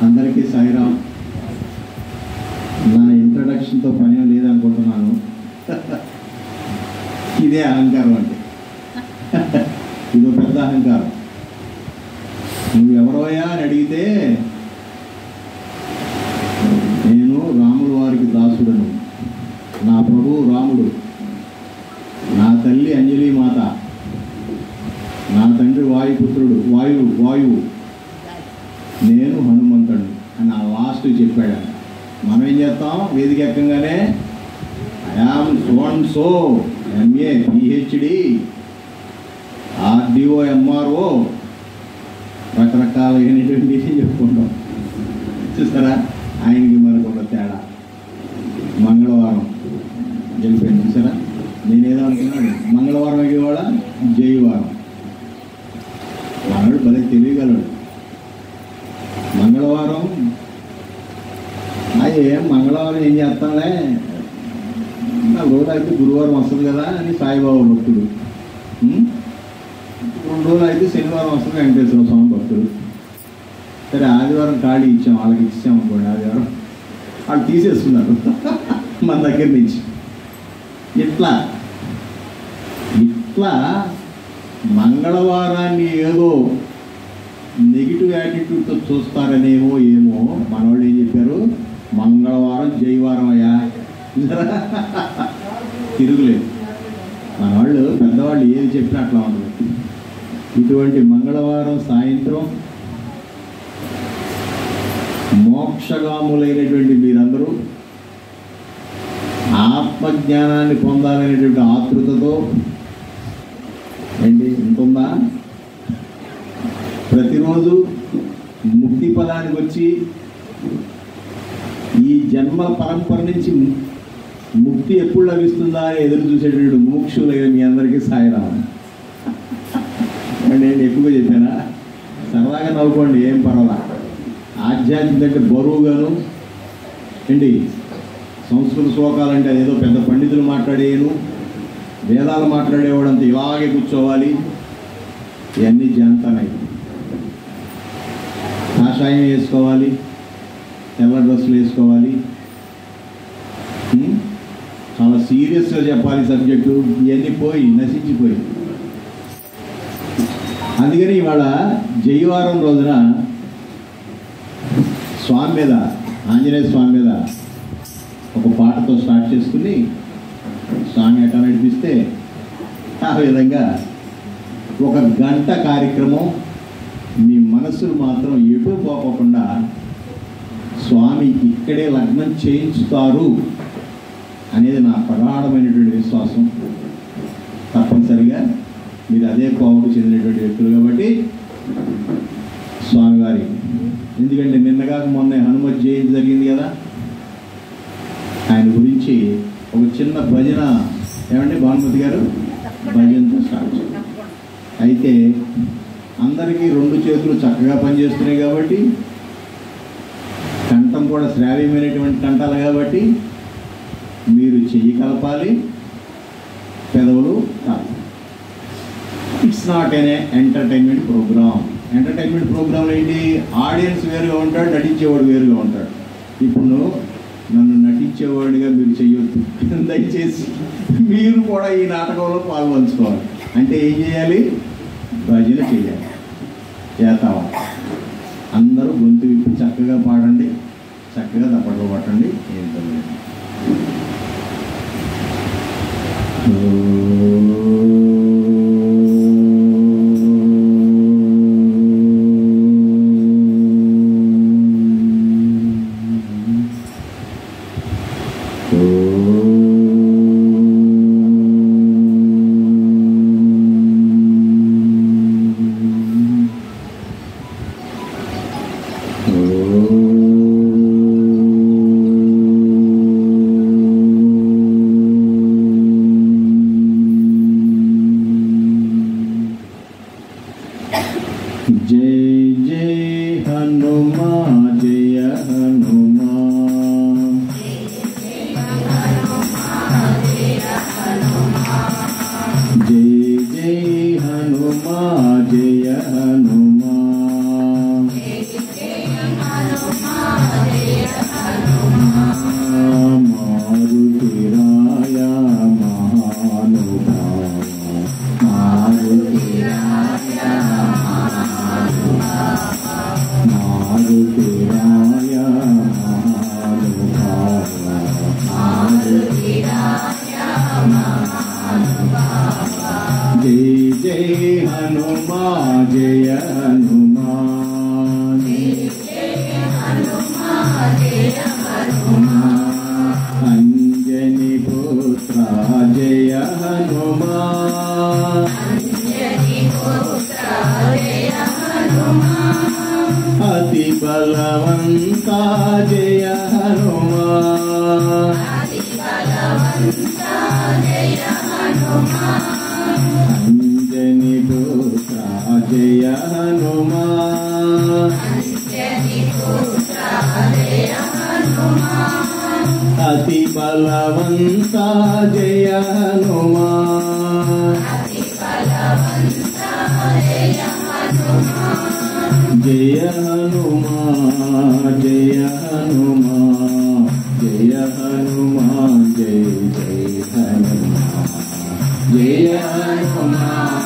అందరికీ సాయిరాం. నా ఇంట్రడక్షన్తో పని లేదనుకుంటున్నాను. ఇదే అహంకారం అంటే. ఇదో పెద్ద అహంకారం. నువ్వు ఎవరోయా అని అడిగితే నేను రాముల వారికి దాసుడను, నా ప్రభువు రాముడు, నా తల్లి అంజలి మాత, నా తండ్రి వాయుపుత్రుడు వాయువు, నేను హనుమంతుడు అని ఆ లాస్ట్ చెప్పాడు. మనం ఏం చేస్తాం? వేదిక ఎక్కగానే I am so and so, MA, PhD, RDO, MRO, రకరకాలైనటువంటి చెప్పుకుంటాం. చూస్తారా ఆయనకి మనకున్న తేడా? మంగళవారం గెలిపోయింది. చూసారా? నేనేదో అనుకున్నాను, మంగళవారం అయ్యేవాడ జయవారం. వాడు భలే తెలియగలడు. మంగళవారం మంగళవారం ఏం చేస్తాంలే, నా రోజు అయితే గురువారం వస్తుంది కదా అని సాయిబాబా భక్తుడు, 2 రోజులు అయితే శనివారం వస్తుంది వెంకటేశ్వర స్వామి భక్తుడు. సరే ఆదివారం ఖాళీ ఇచ్చాం, వాళ్ళకి ఇచ్చాం అనుకోండి, ఆదివారం వాళ్ళు తీసేస్తున్నారు మన దగ్గర నుంచి. ఇట్లా మంగళవారాన్ని ఏదో నెగిటివ్ యాటిట్యూడ్తో చూస్తారనేమో ఏమో. మనవాళ్ళు ఏం చెప్పారు? మంగళవారం జయవారం అయ్యా. తిరుగులేదు. మనవాళ్ళు పెద్దవాళ్ళు ఏది చెప్పినా అట్లా ఉండదు. ఇటువంటి మంగళవారం సాయంత్రం మోక్షగాములైనటువంటి మీరందరూ ఆత్మజ్ఞానాన్ని పొందాలనేటువంటి ఆతృతతో ఏంటి ఉంటుందా? ప్రతిరోజు ముక్తి పదానికి వచ్చి ఈ జన్మ పరంపర నుంచి ముక్తి ఎప్పుడు లభిస్తుందా అని ఎదురు చూసేటటువంటి మోక్షులైన మీ అందరికీ సాయిరాం. నేను ఎక్కువగా చెప్పానా? సరదాగా నవ్వుకోండి, ఏం పర్వాలా. ఆధ్యాత్మిక అంటే బరువుగాను ఏంటి, సంస్కృత శ్లోకాలంటే అదేదో పెద్ద పండితులు మాట్లాడేను, వేదాలు మాట్లాడేవాడంతా ఇలాగే కూర్చోవాలి, ఇవన్నీ జాంతానాయి. కాషాయం వేసుకోవాలి, తెల్ల డ్రెస్సులు వేసుకోవాలి, చాలా సీరియస్గా చెప్పాలి సబ్జెక్టు. ఇవన్నీ పోయి నశించిపోయి. అందుకని ఇవాళ జయవారం రోజున స్వామి మీద, ఆంజనేయ స్వామి మీద ఒక పాటతో స్టార్ట్ చేసుకుని స్వామి ఎట్లా నడిపిస్తే ఆ విధంగా 1 గంట కార్యక్రమం మీ మనసులు మాత్రం ఎటు పోకుండా స్వామి ఇక్కడే లగ్నం చేయించుతారు అనేది నా ప్రగాఢమైనటువంటి విశ్వాసం. తప్పనిసరిగా మీరు అదే కోవకు చెందినటువంటి వ్యక్తులు కాబట్టి స్వామివారి, ఎందుకంటే నిన్నగాక మొన్న హనుమత్ జయంతి జరిగింది కదా, ఆయన గురించి ఒక చిన్న భజన ఏమండి భానుమతి గారు భజనతో స్టార్ట్ చేయండి. అయితే అందరికీ 2 చేతులు చక్కగా పనిచేస్తున్నాయి కాబట్టి, కంఠం కూడా శ్రావ్యమైనటువంటి కంఠాలు కాబట్టి మీరు చెయ్యి కలపాలి, పెదవులు కాదు. It's not an entertainment programme. Entertainment ప్రోగ్రాంలో ఏంటి? ఆడియన్స్ వేరుగా ఉంటాడు, నటించేవాడు వేరుగా ఉంటాడు. ఇప్పుడు నన్ను నటించేవాడిగా మీరు చెయ్యొద్దు దయచేసి. మీరు కూడా ఈ నాటకంలో పాల్పంచుకోవాలి. అంటే ఏం చేయాలి? భజన చేయాలి. చేతావా అందరూ గొంతు విప్పి చక్కగా పాడండి, చక్కగా తప్పట్లు పట్టండి. ఏంటో हनुमा जय हनुमा। మారుతిరాయ మహానుభావ జై జై హనుమా జయ హనుమాన్ అంజని పుత్ర జయ హనుమాన్ అతి బలవంత జయ హనుమాన్ అంజని పుత్ర జయ హనుమాన్ అతి బలవంత జయ హనుమాన్ జయ హనుమాన్ జయ హనుమాన్ జయ హనుమాన్ జయ జయ హనుమాన్ జయ హనుమాన్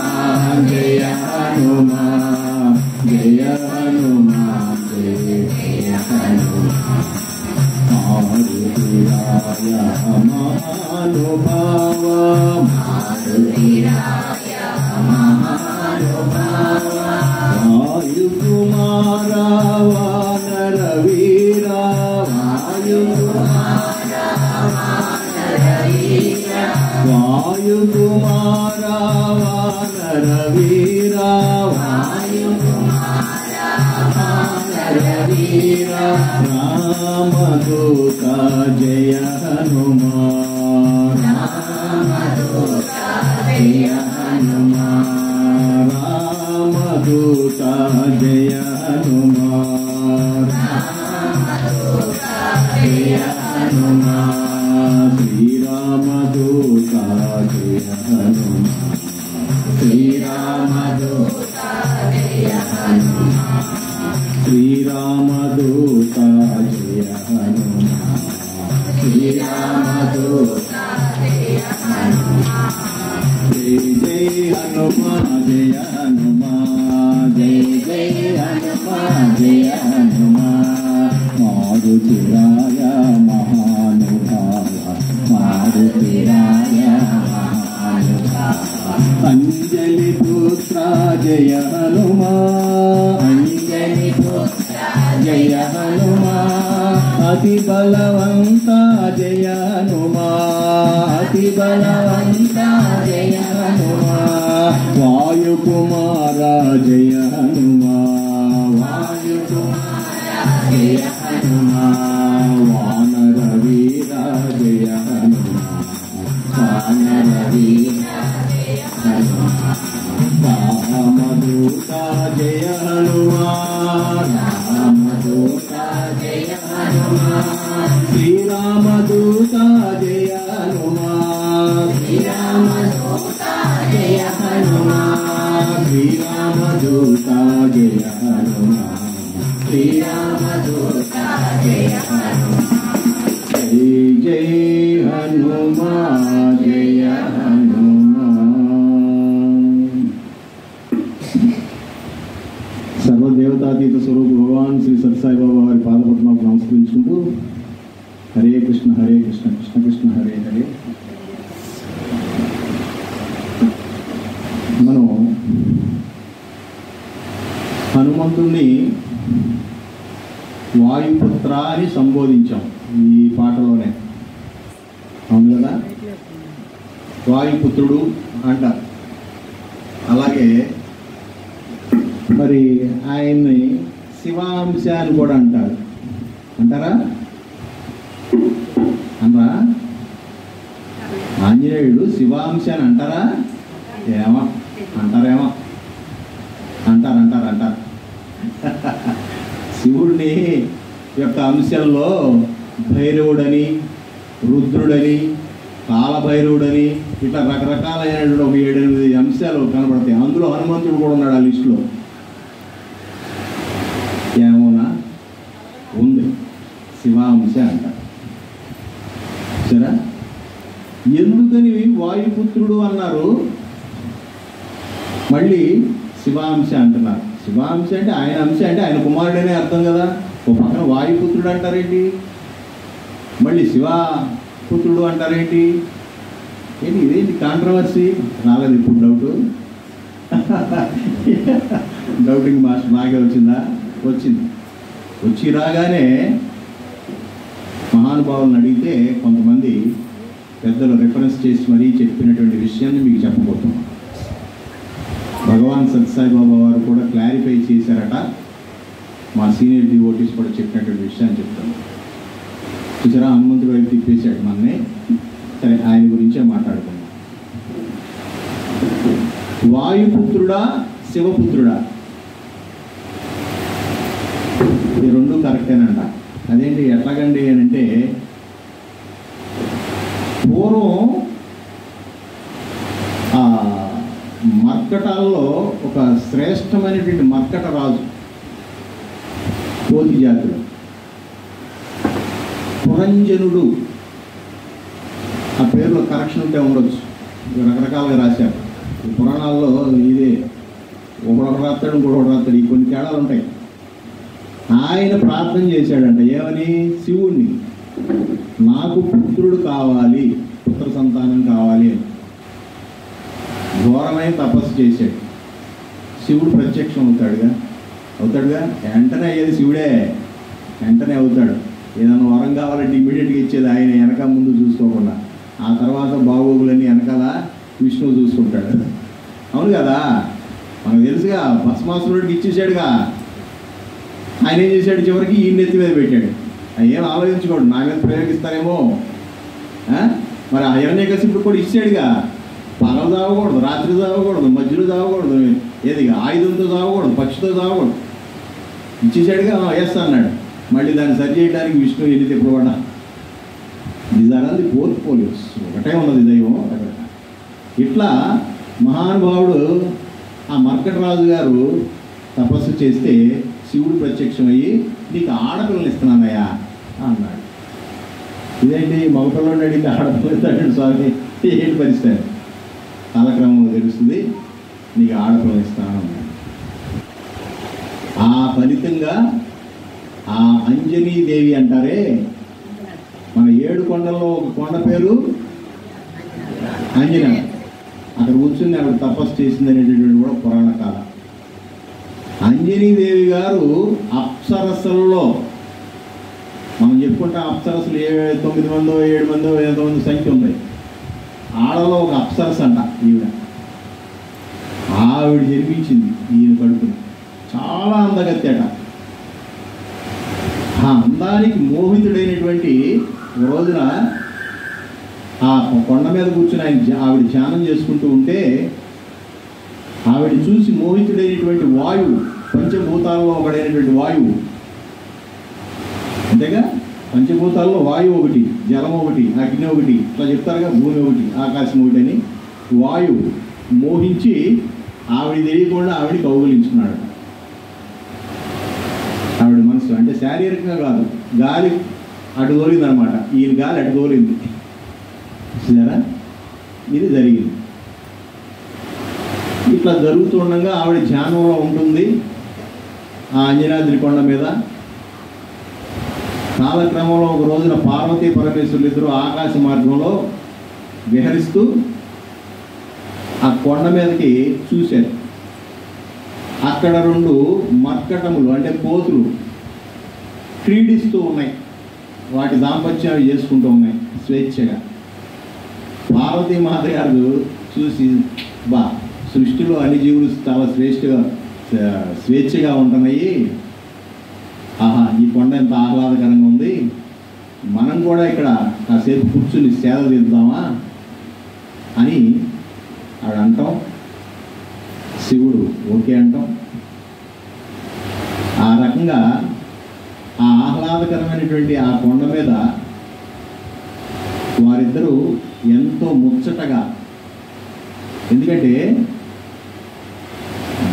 జయ హనుమాన్ జయ హనుమాన్ జయ జయ హనుమాన్ మారుతిరాయ మహానుభావ మారుతిరాయ మహానుభావ వాయుకుమార వానర వీర వాయుకుమార వానర వీర రామదూత జయ హనుమాన్ జయ హనుమాన్ రామదూత జయ హనుమాన్ జయ హనుమాన్ శ్రీరామదూత జయ హనుమాన్ శ్రీరామదూత జయ హనుమాన్ శ్రీరామదూత జయ హనుమాన్ శ్రీరామదూత జయ హనుమాన్ జై జై హనుమాన్ జయ హనుమాన్ జై జై హనుమాన్ జయ హనుమాన్ మారుతిరాయ మహానుభావ మారుతిరాయ మహానుభావ అంజలి పుత్ర జయ హనుమాన్ అంజలి పుత్ర జయ హనుమాన్ అతి బలవంత జయ హనుమాన్ అతి బలవంత జయ హనుమాన్ వాయుకుమార జయ హనుమాన్ వాయుకుమార జయ హనుమాన్ వానర వీర జయ హనుమాన్ వానర వీర జయ హనుమాన్ రామదూత జయ హనుమాన్ రామదూత జయ హనుమాన్ శ్రీరామదూత జయ హనుమాన్ శ్రీరామదూత జయ హనుమాన్ శ్రీరామదూత జయ హనుమాన్ శ్రీరామదూత జయ హనుమాన్ జై జై హనుమాన్ జయ హనుమాన్ సర్వదేవతాతీత స్వరూపు భగవాన్ శ్రీ సత్యసాయి బాబా వారి పాదపద్మాలకు నమస్కరించుకుంటూ హరే కృష్ణ కృష్ణ కృష్ణ హరే హరే. మనం హనుమంతుణ్ణి వాయుపుత్ర అని సంబోధించాం ఈ పాటలోనే, అవును కదా, వాయుపుత్రుడు అంటారు. అలాగే మరి ఆయన్ని శివాంశ అని కూడా అంటారు. అంటారా? అన్నా ఆంజనేయుడు శివాంశ అని అంటారా? ఏమో అంటారేమో, అంటారు అంటారు అంటారు. శివుడిని యొక్క అంశాల్లో భైరవుడని, రుద్రుడని, కాలభైరవుడని ఇట్లా రకరకాలైనటువంటి ఒక 7-8 అంశాలు కనబడతాయి. అందులో హనుమంతుడు కూడా ఉన్నాడు ఆ లిస్టులో. ఏమోనా ఉంది, శివాంశ అంటారు. సరే, ఎందుకని వాయుపుత్రుడు అన్నారు, మళ్ళీ శివాంశ అంటున్నారు. శివ అంశ అంటే ఆయన అంశ అంటే ఆయన కుమారుడనే అర్థం కదా. ఓ పక్కన వాయుపుత్రుడు అంటారేంటి, మళ్ళీ శివ పుత్రుడు అంటారేంటి? ఏంటి ఇదేంటి కాంట్రవర్సీ? రాలేదు ఇప్పుడు డౌటింగ్ మాస్టర్ బాగా వచ్చిందా? వచ్చింది. వచ్చి రాగానే మహానుభావులను అడిగితే కొంతమంది పెద్దలు రెఫరెన్స్ చేసి మరీ చెప్పినటువంటి విషయాన్ని మీకు చెప్పబోతున్నాం. భగవాన్ సత్యసాయిబాబా వారు కూడా క్లారిఫై చేశారట. మా సీనియర్ డివోటీస్ కూడా చెప్పినటువంటి విషయాన్ని చెప్తాను. చూసారా, హనుమంతుడు వైపు తిప్పేశాడు మననే. సరే, ఆయన గురించే మాట్లాడుకున్నాం. వాయుపుత్రుడా శివపుత్రుడా? ఈ రెండు కరెక్టేనంట. అదేంటి ఎట్లాగండి అని అంటే, పూర్వం మర్కటాల్లో ఒక శ్రేష్టమైనటువంటి మర్కట రాజు, కోతి జాతుడు, పురంజనుడు. ఆ పేరులో కరెక్షన్ ఉంటే ఉండొచ్చు, రకరకాలుగా రాశారు ఈ పురాణాల్లో. ఇదే ఒకడొక రాస్తాడు, ఇంకొకటి రాస్తాడు, ఈ కొన్ని తేడాలు ఉంటాయి. ఆయన ప్రార్థన చేశాడంట, ఏమని? శివుణ్ణి, నాకు పుత్రుడు కావాలి, పుత్ర సంతానం కావాలి అని ఘోరమైన తపస్సు చేశాడు. శివుడు ప్రత్యక్షం అవుతాడుగా. వెంటనే అయ్యేది శివుడే, వెంటనే అవుతాడు. ఏదైనా వరం కావాలంటే ఇమ్మీడియట్గా ఇచ్చేది ఆయన, వెనక ముందు చూసుకోకుండా. ఆ తర్వాత బాగోగులని వెనకాల విష్ణువు చూసుకుంటాడు. అవును కదా, మనకు తెలుసుగా. భస్మాసురుడికి ఇచ్చేసాడుగా. ఆయన ఏం చేశాడు? చివరికి ఈ నెత్తి మీద పెట్టాడు. ఏం ఆలోచించుకోడు, నా మీద ప్రయోగిస్తారేమో. మరి ఆ హిరణ్యకశిపుడు కూడా ఇచ్చాడుగా. పగలు తాగకూడదు, రాత్రి తాగకూడదు, మధ్యలో తాగకూడదు, ఏదిగా ఆయుధంతో తాగకూడదు, పక్షితో తాగకూడదు. ఇచ్చేసాడుగా. ఎస్ అన్నాడు. మళ్ళీ దాన్ని సరి చేయడానికి విష్ణు ఎన్ని తిప్పబడ్డా. నిజానికి పోర్ట్ఫోలియోస్ ఒకటే ఉన్నది దైవం అక్కడ. ఇట్లా మహానుభావుడు ఆ మర్కటరాజు గారు తపస్సు చేస్తే శివుడు ప్రత్యక్షమయ్యి, నీకు ఆడపిల్లని ఇస్తున్నానయ్యా అన్నాడు. ఇదేంటి మగపిల్లని అడిగితే ఆడపిల్ల ఇస్తాడు స్వామి, ఏంటి పరిస్థితి? కాలక్రమంలో తెలుస్తుంది, నీకు ఆడపిల్లని ఇస్తాను అన్నాడు. ఆ ఫలితంగా ఆ అంజనీదేవి అంటారే, మన 7 కొండల్లో ఒక కొండ పేరు అంజన. అక్కడ కూర్చుని ఆవిడ తపస్సు చేసింది అనేటటువంటి కూడా పురాణ కాల. అంజనీదేవి గారు అప్సరస్సులలో, మనం చెప్పుకుంటాం అప్సరస్సులు 9 మందో 7 మందో 8 మంది సంఖ్య ఉంది. ఆడలో ఒక అప్సరస్ అంట ఈవిడ. ఆవిడ జన్మించింది ఈయన కడుపుని. చాలా అందగత్తేట. ఆ అందానికి మోహితుడైనటువంటి రోజున ఆ కొండ మీద కూర్చుని ఆవిడ ధ్యానం చేసుకుంటూ ఉంటే, ఆవిడ చూసి మోహితుడైనటువంటి వాయువు, పంచభూతాల్లో ఒకడైనటువంటి వాయువు, అంతేగా, పంచభూతాల్లో వాయువు ఒకటి, జలం ఒకటి, అగ్ని ఒకటి, ఇట్లా చెప్తారుగా, భూమి ఒకటి, ఆకాశం ఒకటి అని. వాయువు మోహించి ఆవిడ తెలియకుండా ఆవిడ కౌగులించుకున్నాడు. ఆవిడ మనసు అంటే శారీరకంగా కాదు, గాలి అటు తోలింది అనమాట. ఈయన గాలి అటు తోలింది. చూసారా, ఇది జరిగింది. ఇట్లా జరుగుతుండగా ఆవిడ ధ్యానంలో ఉంటుంది ఆ అంజనాద్రి కొండ మీద. కాలక్రమంలో ఒక రోజున పార్వతీ పరమేశ్వరులు ఇద్దరు ఆకాశ మార్గంలో విహరిస్తూ ఆ కొండ మీదకి చూశారు. అక్కడ 2 మర్కటములు అంటే కోతులు క్రీడిస్తూ ఉన్నాయి. వాటి దాంపత్యాలు చేసుకుంటూ ఉన్నాయి స్వేచ్ఛగా. పార్వతీమాత గారు చూసి, సృష్టిలో అన్ని జీవులు చాలా స్వేచ్ఛగా ఉంటున్నాయి, ఆహా ఈ కొండ ఎంత ఆహ్లాదకరంగా ఉంది, మనం కూడా ఇక్కడ కాసేపు కూర్చుని సేద తీద్దామా అని ఆవిడ అంటాం. శివుడు ఓకే అంటాం. ఆ రకంగా ఆ ఆహ్లాదకరమైనటువంటి ఆ కొండ మీద వారిద్దరూ ఎంతో ముచ్చటగా, ఎందుకంటే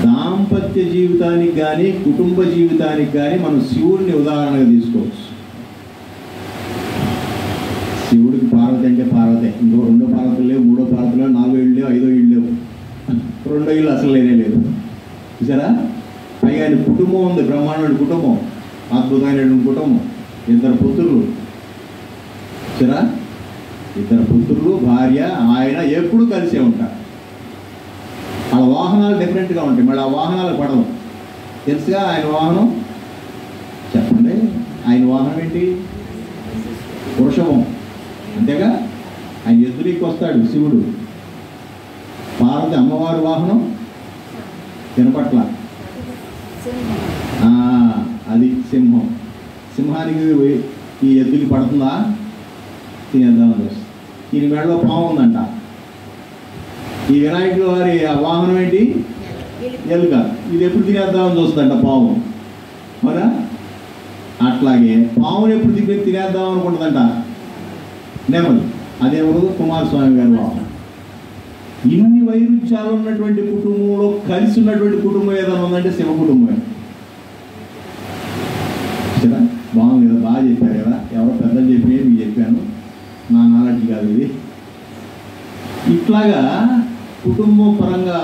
దాంపత్య జీవితానికి కానీ కుటుంబ జీవితానికి కానీ మనం శివుడిని ఉదాహరణగా తీసుకోవచ్చు. శివుడికి పార్వతి అంటే పార్వతే, ఇంకో 2 పార్వతులు లేవు, 3వ పార్వతి లేవు, 4వ ఇళ్ళు లేవు, 5వ ఇళ్ళు లేవు, 2వ ఇల్లు అసలు లేనే లేదు. చూసారా, పైగా ఆయన కుటుంబం ఉంది, బ్రహ్మాండ కుటుంబం, అద్భుతమైనటువంటి కుటుంబం, 2 పుత్రులు. సరే, 2 పుత్రులు, భార్య, ఆయన ఎప్పుడు కలిసే ఉంటారు. వాళ్ళ వాహనాలు డిఫరెంట్గా ఉంటాయి, మళ్ళీ ఆ వాహనాలు పడవు. తెలుసుగా ఆయన వాహనం? చెప్పండి, ఆయన వాహనం ఏంటి? వృషభం, అంతేగా. ఆయన ఎదురికి వస్తాడు శివుడు. పార్వతి అమ్మవారి వాహనం తినపట్ల, అది సింహం. సింహానికి ఈ ఎద్దుకి పడుతుందా? తినేద్దామని వస్తుంది. ఈయన మెడలో పాము ఉందంట. ఈ వినాయకుడు వారి ఆ వాహనం ఏంటి? ఎలుక. ఇది ఎప్పుడు తినేద్దామని చూస్తుందంట పాము. అవునా? అట్లాగే పాముని ఎప్పుడు తినేద్దాం అనుకుంటుందంట నెమలి. అదేమో కుమారస్వామి గారి వాహనం. ఇన్ని వైరుధ్యాలు ఉన్నటువంటి కుటుంబంలో కలిసి ఉన్నటువంటి కుటుంబం ఏదైనా ఉందంటే శివ కుటుంబమే. కదా, బాగుంది కదా, బాగా చెప్పారు కదా. ఎవరో పెద్దలు చెప్పి మీకు చెప్పాను, నా నాలెడ్జ్ కాదు ఇది. ఇట్లాగా కుటుంబం పరంగా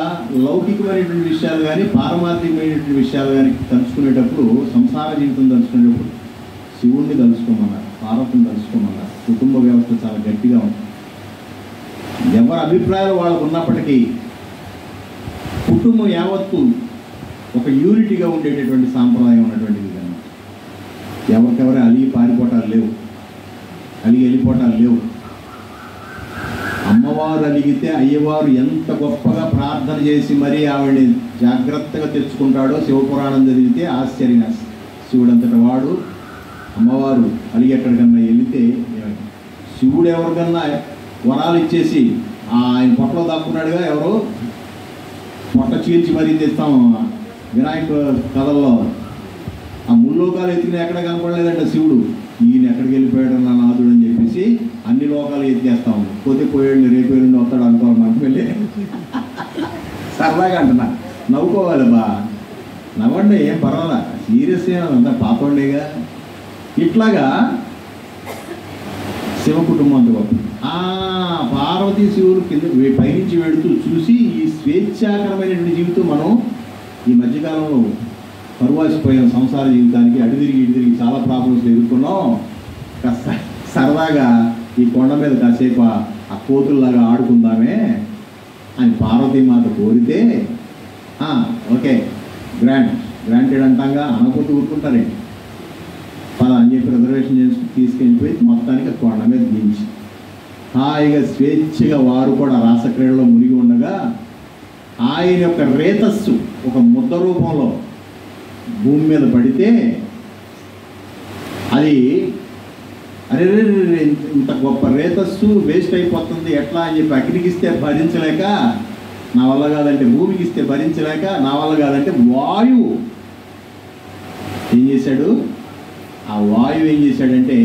లౌకికమైనటువంటి విషయాలు కానీ పారమార్థికమైనటువంటి విషయాలు కానీ తలుచుకునేటప్పుడు, సంసార జీవితం తలుచుకునేటప్పుడు శివుణ్ణి తలుచుకోమన్నారు, పార్వతిని తలుచుకోమన్నారు. కుటుంబ వ్యవస్థ చాలా గట్టిగా ఉంటుంది. ఎవరి అభిప్రాయాలు వాళ్ళకు ఉన్నప్పటికీ కుటుంబం యావత్తు ఒక యూనిటీగా ఉండేటటువంటి సాంప్రదాయం ఉన్నటువంటి విధానం. ఎవరికెవరి అలిగి పారిపోవటాలు లేవు, అలిగి వెళ్ళిపోవటాలు లేవు. అమ్మవారు అలిగితే అయ్యవారు ఎంత గొప్పగా ప్రార్థన చేసి మరీ ఆవిడని జాగ్రత్తగా తెచ్చుకుంటాడో శివపురాణం చదివితే ఆశ్చర్యంగా. శివుడంతటి వాడు, అమ్మవారు అలిగి ఎక్కడికన్నా వెళితే శివుడు ఎవరికన్నా వరాలు ఇచ్చేసి ఆయన పొట్టలో దాక్కున్నాడుగా. ఎవరో పొట్ట చీల్చి మరీ తెస్తాం వినాయక కథల్లో. ఆ ముల్లోకాలు ఎత్తిన ఎక్కడ కనపడలేదంట శివుడు. ఈయన ఎక్కడికి వెళ్ళిపోయాడు నా నాథుడు అని చెప్పేసి అన్ని లోకాలు ఎత్తేస్తా ఉంది. పోతే పోయాడు, రేపు వెళ్ళి వస్తాడు అనుకోవాలి. మనకు వెళ్ళి సరదాగా అంటున్నా, నవ్వుకోవాలి బా, నవ్వండి, ఏం పర్వాలా, సీరియస్ అంతా పాపండేగా. ఇట్లాగా శివ కుటుంబం అంత గొప్ప. పార్వతీ శివుడు కింద పైనుంచి వెళుతూ చూసి ఈ స్వేచ్ఛాకరమైనటువంటి జీవితం మనం ఈ మధ్యకాలంలో పరువాసిపోయిన సంసార జీవితానికి అడిదిరిగి చాలా ప్రాబ్లమ్స్ ఎదుర్కొన్నాం. కాస్త సరదాగా ఈ కొండ మీద కాసేపు ఆ కోతుల్లాగా ఆడుకుందామే అని పార్వతీమాత కోరితే ఓకే గ్రాంటెడ్ అంటాంగా, అనకపోతే ఊరుకుంటారేంటి. పలా అని చెప్పి రిజర్వేషన్ చేసుకుని తీసుకెళ్ళిపోయి మొత్తానికి కొండ మీద దించి హాయిగా స్వేచ్ఛగా వారు కూడా రాసక్రీడలో మునిగి ఉండగా ఆయన యొక్క రేతస్సు ఒక ముద్ద రూపంలో భూమి మీద పడితే అది అరే ఇంత గొప్ప రేతస్సు వేస్ట్ అయిపోతుంది ఎట్లా అని చెప్పి అగ్నికిస్తే భరించలేక, నా వల్ల కాదంటే భూమికి ఇస్తే భరించలేక, నా వల్ల కాదంటే వాయువు ఏం చేశాడు? ఆ వాయువు ఏం చేశాడంటే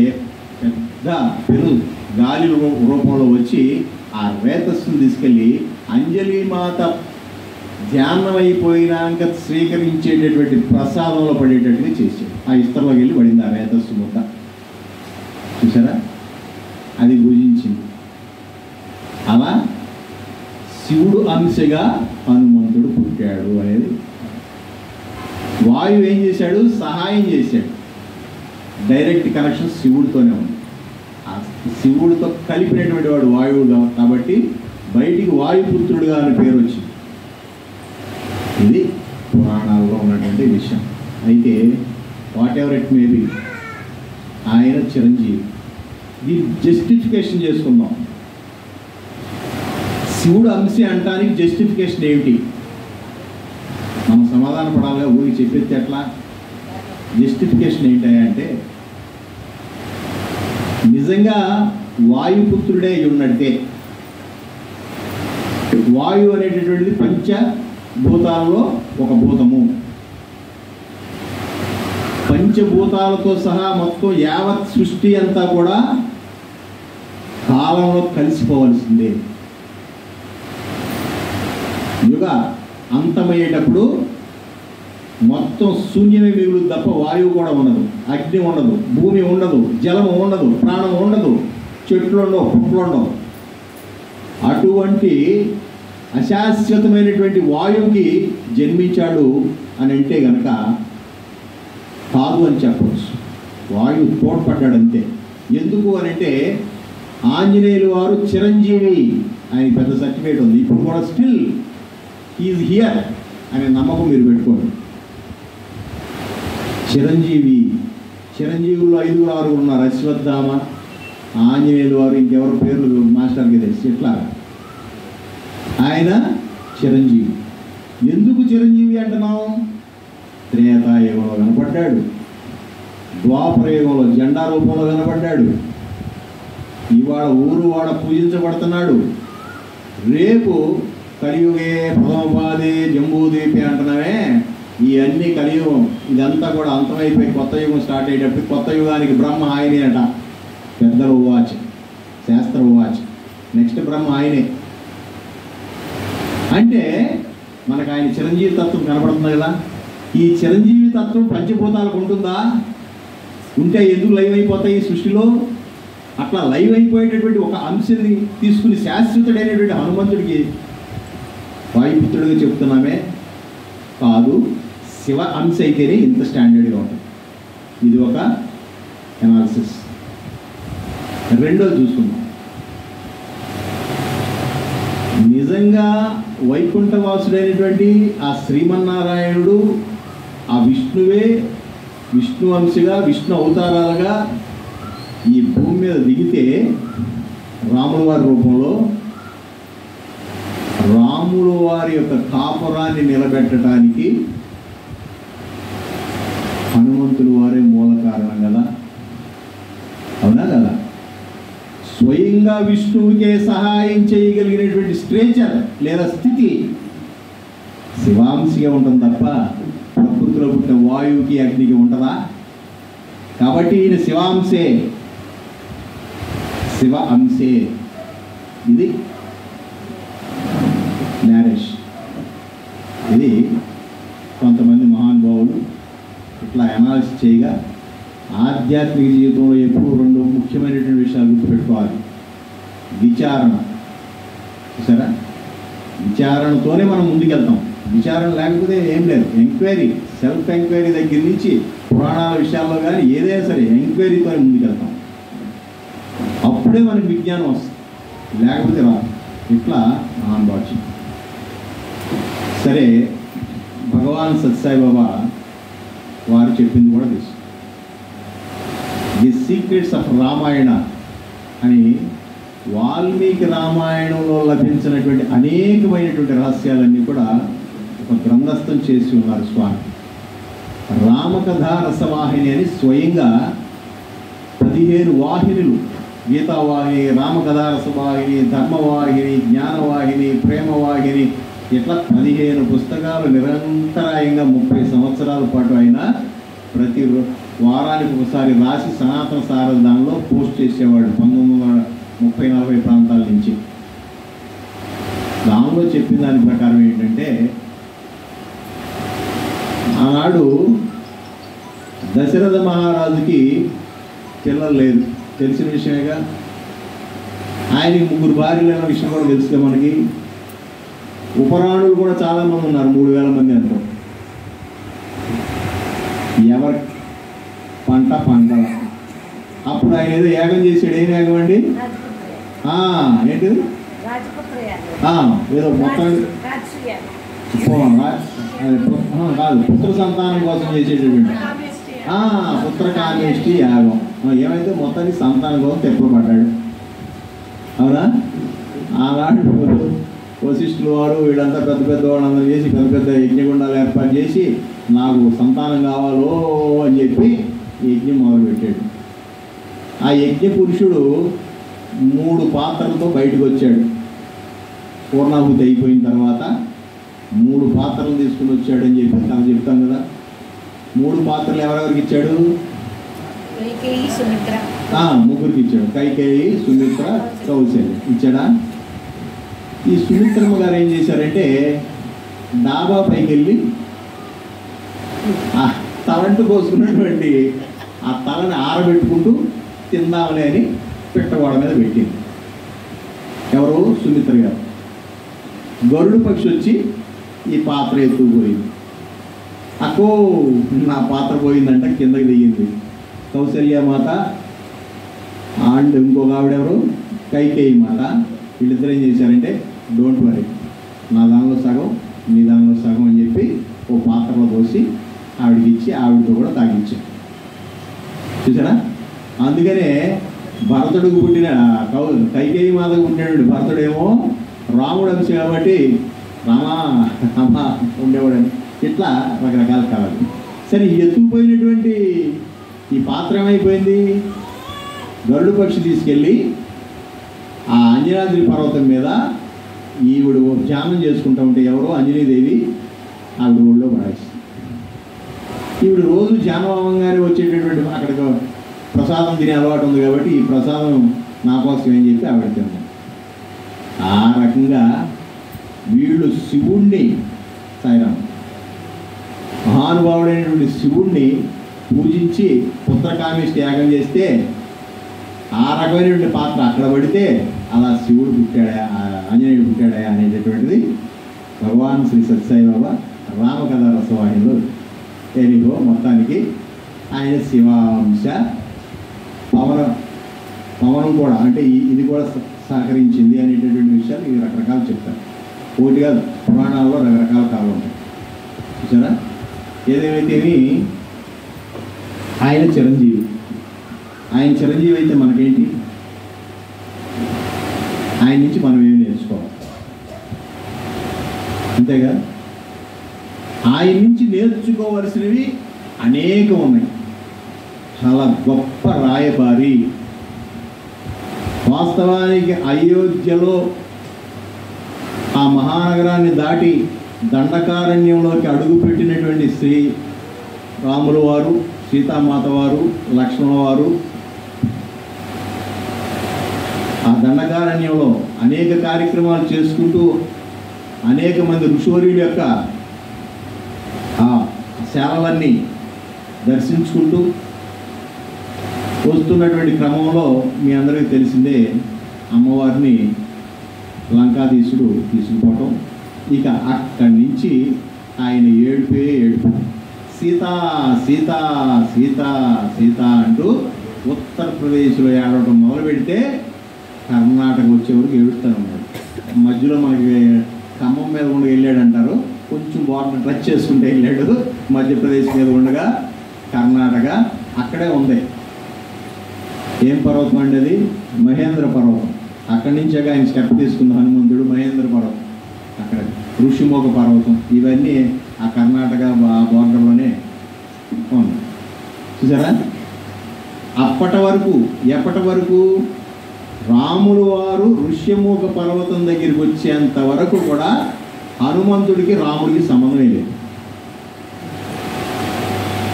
పెద్ద పెరు గాలి రూపంలో వచ్చి ఆ రేతస్సును తీసుకెళ్ళి అంజలిమాత ధ్యానం అయిపోయినాక స్వీకరించేటటువంటి ప్రసాదంలో పడేటట్టుగా చేశాడు. ఆ ఇస్తర్లోకి వెళ్ళి పడింది ఆ రేతస్సు ముద్ద. చూసారా? అది భుజించింది. అలా శివుడు అంశగా హనుమంతుడు పుట్టాడు అనేది. వాయువు ఏం చేశాడు? సహాయం చేశాడు. డైరెక్ట్ కనెక్షన్ శివుడితోనే ఉంది. ఆ శివుడితో కలిపినటువంటి వాడు వాయువుగా, కాబట్టి బయటికి వాయుపుత్రుడుగా అనే పేరు వచ్చింది. ఇది పురాణాల్లో ఉన్నటువంటి విషయం. అయితే what ever it may be, ఆయన చిరంజీవి. దీన్ని జస్టిఫికేషన్ చేసుకుందాం. శివుడు అంశి అంటానికి జస్టిఫికేషన్ ఏమిటి? మనం సమాధాన పడాలిగా, ఊరికి చెప్పేది ఎట్లా? జస్టిఫికేషన్ ఏంటంటే, నిజంగా వాయుపుత్రుడే ఉన్నట్టే. వాయువు అనేటటువంటిది పంచభూతాలలో ఒక భూతము. పంచభూతాలతో సహా మొత్తం యావత్ సృష్టి అంతా కూడా కాలంలో కలిసిపోవలసిందే. యుగ అంతమయ్యేటప్పుడు మొత్తం శూన్యమే మిగులు తప్ప వాయువు కూడా ఉండదు, అగ్ని ఉండదు, భూమి ఉండదు, జలము ఉండదు, ప్రాణం ఉండదు, చెట్లు ఉండవు, పుట్లు ఉండవు. అటువంటి అశాశ్వతమైనటువంటి వాయువుకి జన్మించాడు అని అంటే కనుక కాదు అని చెప్పవచ్చు. వాయువు తోడ్పడ్డాడు అంతే. ఎందుకు అని అంటే ఆంజనేయులు వారు చిరంజీవి, ఆయన పెద్ద సర్టిఫికేట్ ఉంది. ఇప్పుడు కూడా స్టిల్ హీఈస్ హియర్ అనే నమ్మకం మీరు పెట్టుకోండి. చిరంజీవి, చిరంజీవుల్లో 5-6 ఉన్నారు. అశ్వత్థామ, ఆంజనేయులు వారు, ఇంకెవరి పేర్లు మాస్టర్కి తెలిసి. ఇట్లా ఆయన చిరంజీవి. ఎందుకు చిరంజీవి అంటున్నాం? త్రేతాయుగంలో కనపడ్డాడు, ద్వాపరయుగంలో జెండా రూపంలో కనపడ్డాడు, ఇవాళ ఊరు వాడ పూజించబడుతున్నాడు. రేపు కలియుగే ప్రథమపాదే జంబూద్వీపే అంటున్నామే, ఇవన్నీ కలియుగం. ఇదంతా కూడా అంతమైపోయి కొత్త యుగం స్టార్ట్ అయ్యేటప్పుడు కొత్త యుగానికి బ్రహ్మ ఆయనే అట. పెద్దలు వాచ్, శాస్త్ర వాచ్, నెక్స్ట్ బ్రహ్మ ఆయనే. అంటే మనకు ఆయన చిరంజీవి తత్వం కనబడుతుంది కదా. ఈ చిరంజీవి తత్వం పంచభూతాలకు ఉంటుందా? ఉంటే ఎందుకు లైవ్ అయిపోతాయి ఈ సృష్టిలో? అట్లా లైవ్ అయిపోయేటటువంటి ఒక అంశాన్ని తీసుకుని శాశ్వతుడైనటువంటి హనుమంతుడికి వాయుపుత్రుడిగా చెప్తున్నామే, కాదు శివ అంశ అయితేనే ఇంత స్టాండర్డ్గా ఉంటుంది. ఇది ఒక ఎనాలిసిస్. రెండోది చూసుకుందాం. నిజంగా వైకుంఠవాసుడైనటువంటి ఆ శ్రీమన్నారాయణుడు ఆ విష్ణువే విష్ణు అంశగా విష్ణు అవతారాలుగా ఈ భూమి మీద దిగితే రాముల వారి రూపంలో రాముల వారి యొక్క కాపురాన్ని నిలబెట్టడానికి హనుమంతులు వారే మూల కారణం కదా. అవునా కదా? స్వయంగా విష్ణువుకే సహాయం చేయగలిగినటువంటి స్ట్రేచర్ లేదా స్థితి శివాంశగా ఉంటుంది తప్ప ప్రకృతిలో పుట్టిన వాయువుకి అగ్నికి ఉంటుందా? కాబట్టి ఈయన శివాంశే, శివ అంశే. ఇది మ్యారేజ్. ఇది కొంతమంది మహానుభావులు ఇట్లా అనాలిసిస్ చేయగా ఆధ్యాత్మిక జీవితంలో ఎప్పుడు 2 ముఖ్యమైనటువంటి విషయాలు గుర్తుపెట్టుకోవాలి. విచారణ. చూసారా, విచారణతోనే మనం ముందుకెళ్తాం. విచారణ లేకపోతే ఏం లేదు. ఎంక్వైరీ, సెల్ఫ్ ఎంక్వైరీ దగ్గర నుంచి పురాణాల విషయాల్లో కానీ ఏదైనా సరే ఎంక్వైరీతోనే ముందుకెళ్తాం. అప్పుడే మనకి విజ్ఞానం వస్తుంది, లేకపోతే రాదు. ఇట్లా మహానుభావం. సరే, భగవాన్ సత్యసాయిబాబా వారు చెప్పింది కూడా తెలుసు. ది సీక్రెట్స్ ఆఫ్ రామాయణ అని వాల్మీకి రామాయణంలో లభించినటువంటి అనేకమైనటువంటి రహస్యాలన్నీ కూడా ఒక గ్రంథస్థం చేసి ఉన్నారు స్వామి. రామకథా రసవాహిని అని స్వయంగా 15 వాహినులు, గీతావాహిని, రామకథా రసవాహిని, ధర్మవాహిని, జ్ఞానవాహిని, ప్రేమవాహిని, ఇట్లా 15 పుస్తకాలు నిరంతరాయంగా 30 సంవత్సరాల పాటు అయినా ప్రతి వారానికి ఒకసారి రాసి సనాతన సారథ దానిలో పోస్ట్ చేసేవాడు 1930-40 ప్రాంతాల నుంచి. దానిలో చెప్పిన దాని ప్రకారం ఏంటంటే, ఆనాడు దశరథ మహారాజుకి పిల్లలు లేదు, తెలిసిన విషయమేగా. ఆయనకి 3 భార్యలు అన్న విషయం కూడా తెలుసుగా మనకి. ఉపరాణులు కూడా చాలామంది ఉన్నారు, 3000 మంది అంటారు. ఎవరి పంట పంట. అప్పుడు ఆయన ఏదో యాగం చేసాడు. ఏం యాగం అండి? ఏంటిది? ఏదో మొత్తం కాదు, పుత్ర సంతానం కోసం చేసేటటువంటి పుత్రకామేష్టి యాగం. ఏమైతే మొత్తానికి సంతానం కోసం తెప్పలు పడ్డాడు. అవునా? ఆనాడు వశిష్ఠులు వారు వీళ్ళంతా పెద్ద పెద్ద వాళ్ళందరూ చేసి పెద్ద పెద్ద యజ్ఞగుండాలు ఏర్పాటు చేసి నాకు సంతానం కావాలో అని చెప్పి యజ్ఞం మొదలుపెట్టాడు. ఆ యజ్ఞ పురుషుడు 3 పాత్రలతో బయటకు వచ్చాడు. పూర్ణాహుతి అయిపోయిన తర్వాత 3 పాత్రలు తీసుకుని వచ్చాడని చెప్పి తను చెప్తాం కదా. 3 పాత్రలు ఎవరెవరికి ఇచ్చాడు? ముగ్గురికి ఇచ్చాడు. కైకేయి, సుమిత్ర, కౌశల్య ఇచ్చాడా? ఈ సుమిత్రమ్మ గారు ఏం చేశారంటే డాబా పైకి వెళ్ళి ఆ తలంటు కోసుకున్నటువంటి ఆ తలని ఆరబెట్టుకుంటూ తిందామని అని పెట్టవాడ మీద పెట్టింది. ఎవరు? సుమిత్ర గారు. గరుడు పక్షి వచ్చి ఈ పాత్ర ఎత్తుకుపోయింది. అక్కో నా పాత్ర పోయిందంట, కిందకి దిగింది. కౌసల్యమాత అండ్ ఇంకొక ఆవిడెవరు, కైకేయి మాత, వీళ్ళిద్దరు ఏం చేశారంటే డోంట్ వరీ, నా దానిలో సగం మీ దానిలో సగం అని చెప్పి ఓ పాత్రలో పోసి ఆవిడకి ఇచ్చి ఆవిడతో కూడా తాగించారు. చూసారా? అందుకనే భరతుడికి పుట్టిన కైకేయి మాతకు పుట్టినటువంటి భరతుడేమో రాముడు అంశం కాబట్టి రామా అమ్మ ఉండేవాడని ఇట్లా రకరకాల కావాలి. సరే, ఎత్తుకుపోయినటువంటి ఈ పాత్ర ఏమైపోయింది? గరుడు పక్షి తీసుకెళ్ళి ఆ అంజనాద్రి పర్వతం మీద ఈవిడు ధ్యానం చేసుకుంటూ ఉంటే ఎవరో అంజనీదేవి ఆవిడ ఊళ్ళో పడేసి, ఈవిడ రోజు ధ్యానవామంగానే వచ్చేటటువంటి అక్కడికి ప్రసాదం తినే అలవాటు ఉంది కాబట్టి ఈ ప్రసాదం నా కోసం ఏం చెప్పి ఆవిడ తిన్నాం. ఆ రకంగా వీళ్ళు శివుణ్ణి, సాయిరాం మహానుభావుడైనటువంటి శివుణ్ణి పూజించి పుత్రకామేష్టి యాగం చేస్తే ఆ రకమైనటువంటి పాత్ర అక్కడ పడితే అలా శివుడు పుట్టాడా, ఆంజనేయుడు పుట్టాడా అనేటటువంటిది భగవాన్ శ్రీ సత్యసాయి బాబా రామకథ రసవాహినిలో ఏమిగో మొత్తానికి ఆయన శివాంశ పవనం కూడా అంటే ఇది కూడా సహకరించింది అనేటటువంటి విషయాలు ఇవి రకరకాలు చెప్తారు. ఒకటి కాదు, పురాణాల్లో రకరకాల కాలం ఉంటాయి. చూసారా? ఏదేమైతేమి ఆయన చిరంజీవి. ఆయన చిరంజీవి అయితే మనకేంటి? ఆయన నుంచి మనం ఏమి నేర్చుకోవాలి? అంతేగా? ఆయన నుంచి నేర్చుకోవలసినవి అనేకం ఉన్నాయి. చాలా గొప్ప రాయబారి. వాస్తవానికి అయోధ్యలో ఆ మహానగరాన్ని దాటి దండకారణ్యంలోకి అడుగుపెట్టినటువంటి శ్రీ రాముల వారు, సీతామాత వారు, లక్ష్మణ వారు ఆ దండకారణ్యంలో అనేక కార్యక్రమాలు చేసుకుంటూ అనేక మంది ఋషువర్యుల యొక్క ఆ శాలలన్నీ దర్శించుకుంటూ వస్తున్నటువంటి క్రమంలో మీ అందరికీ తెలిసిందే అమ్మవారిని లంకాధీశుడు తీసుకుపోవటం. ఇక అక్కడి నుంచి ఆయన ఏడుపే ఏడుపు, సీత సీత సీత సీత అంటూ ఉత్తరప్రదేశ్లో ఏడవటం మొదలు పెడితే కర్ణాటక వచ్చేవరకు ఏడుస్తూనే ఉన్నాడు. మధ్యలో మనకి ఖమ్మం మీద ఉండి వెళ్ళాడంటారు, కొంచెం బార్డర్ టచ్ చేసుకుంటే వెళ్ళాడు. మధ్యప్రదేశ్ మీద ఉండగా కర్ణాటక అక్కడే ఉంది. ఏం పర్వతం అండి అది? మహేంద్ర పర్వతం. అక్కడి నుంచే ఆయన స్టెప్ తీసుకున్న హనుమంతుడు మహేంద్ర పర్వతం, అక్కడ ఋషిముఖ పర్వతం, ఇవన్నీ ఆ కర్ణాటక బోర్డర్లోనే ఉంది. చూసారా? అప్పటి వరకు ఎప్పటి వరకు రాములు వారు ఋష్యముఖ పర్వతం దగ్గరికి వచ్చేంత వరకు కూడా హనుమంతుడికి రాముడికి సంబంధమే లేదు.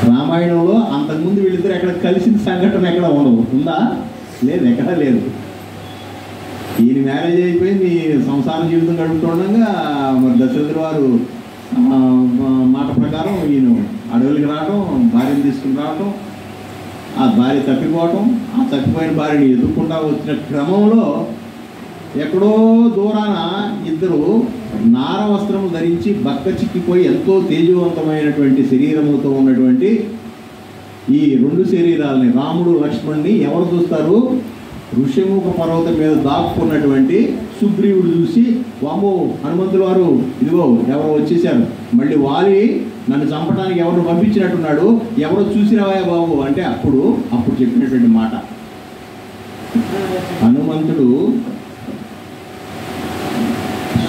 రామాయణంలో అంతకుముందు వీళ్ళిద్దరు ఎక్కడ కలిసిన సంఘటన ఎక్కడ ఉండదు. ఉందా? లేదు, ఎక్కడా లేదు. ఈయన మ్యారేజ్ అయిపోయింది, సంసార జీవితం గడుపుతుండగా మరి దశరథుల వారు మాట ప్రకారం ఈయన అడవులకి రావటం, భార్యను తీసుకుని రావటం, ఆ భార్య తప్పిపోవటం, ఆ తప్పిపోయిన భార్యని ఎదుర్కొంటా వచ్చిన క్రమంలో ఎక్కడో దూరాన ఇద్దరు నార వస్త్రము ధరించి బక్క చిక్కిపోయి ఎంతో తేజవంతమైనటువంటి శరీరములతో ఉన్నటువంటి ఈ రెండు శరీరాలని రాముడు లక్ష్మణ్ని ఎవరు చూస్తారు? ఋష్యముఖ పర్వతం మీద దాక్కున్నటువంటి సుగ్రీవుడు చూసి, వామ్మో హనుమంతుల వారు ఇదిగో ఎవరో వచ్చేసారు, మళ్ళీ వాలి నన్ను చంపడానికి ఎవరు పంపించినట్టున్నాడు, ఎవరో చూసిరావా బాబు అంటే అప్పుడు చెప్పినటువంటి మాట. హనుమంతుడు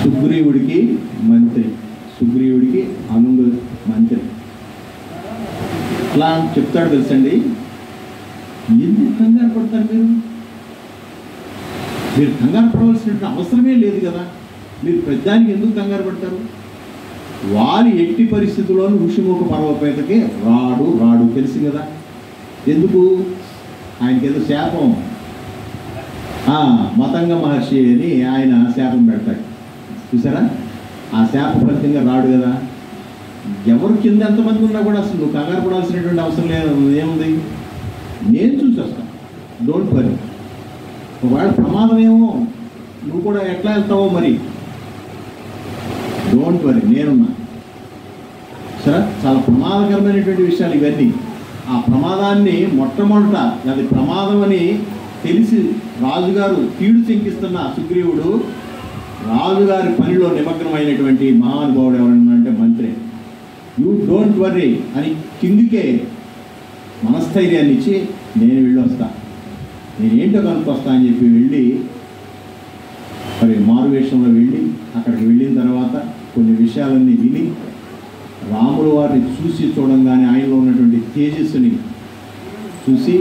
సుగ్రీవుడికి మంత్రి, సుగ్రీవుడికి అనుంగు మంత్రి. అలా చెప్తాడు తెలుసండి. ఎందుకు కంగారు పడతారు మీరు కంగారు పడవలసినటువంటి అవసరమే లేదు కదా. మీరు పెద్దానికి ఎందుకు కంగారు పడతారు? వారి ఎట్టి పరిస్థితుల్లోనూ ఋషిముఖ పర్వతపేతకి రాడు తెలిసి కదా. ఎందుకు? ఆయనకేదో శాపం, మతంగ మహర్షి అని ఆయన శాపం పెడతాడు. చూసారా? ఆ శాప ఫలితంగా రాడు కదా. ఎవరు కింద ఎంతమంది ఉన్నా కూడా అసలు నువ్వు కంగారు పడాల్సినటువంటి అవసరం లేదు. ఏముంది? నేను చూసి వస్తాను, డోంట్ వరీ. ఒకవేళ ప్రమాదం ఏమో నువ్వు కూడా ఎట్లా వెళ్తావో మరి. డోంట్ వరీ, నేనున్నా. సరే, చాలా ప్రమాదకరమైనటువంటి విషయాలు ఇవన్నీ. ఆ ప్రమాదాన్ని మొట్టమొదట అది ప్రమాదం అని తెలిసి రాజుగారు కీడు శంకిస్తున్న సుగ్రీవుడు రాజుగారి పనిలో నిమగ్నమైనటువంటి మహానుభావుడు ఎవరన్నా అంటే మంత్రి. యూ డోంట్ వర్రీ అని కిందికే మనస్థైర్యాన్ని ఇచ్చి నేను వెళ్ళొస్తా, నేనేంటో కనుక్కొస్తా అని చెప్పి వెళ్ళి మరి మారువేషంలో వెళ్ళి అక్కడికి వెళ్ళిన తర్వాత కొన్ని విషయాలన్నీ విని రాముల వారిని చూసి చూడంగానే ఆయనలో ఉన్నటువంటి తేజస్సుని చూసి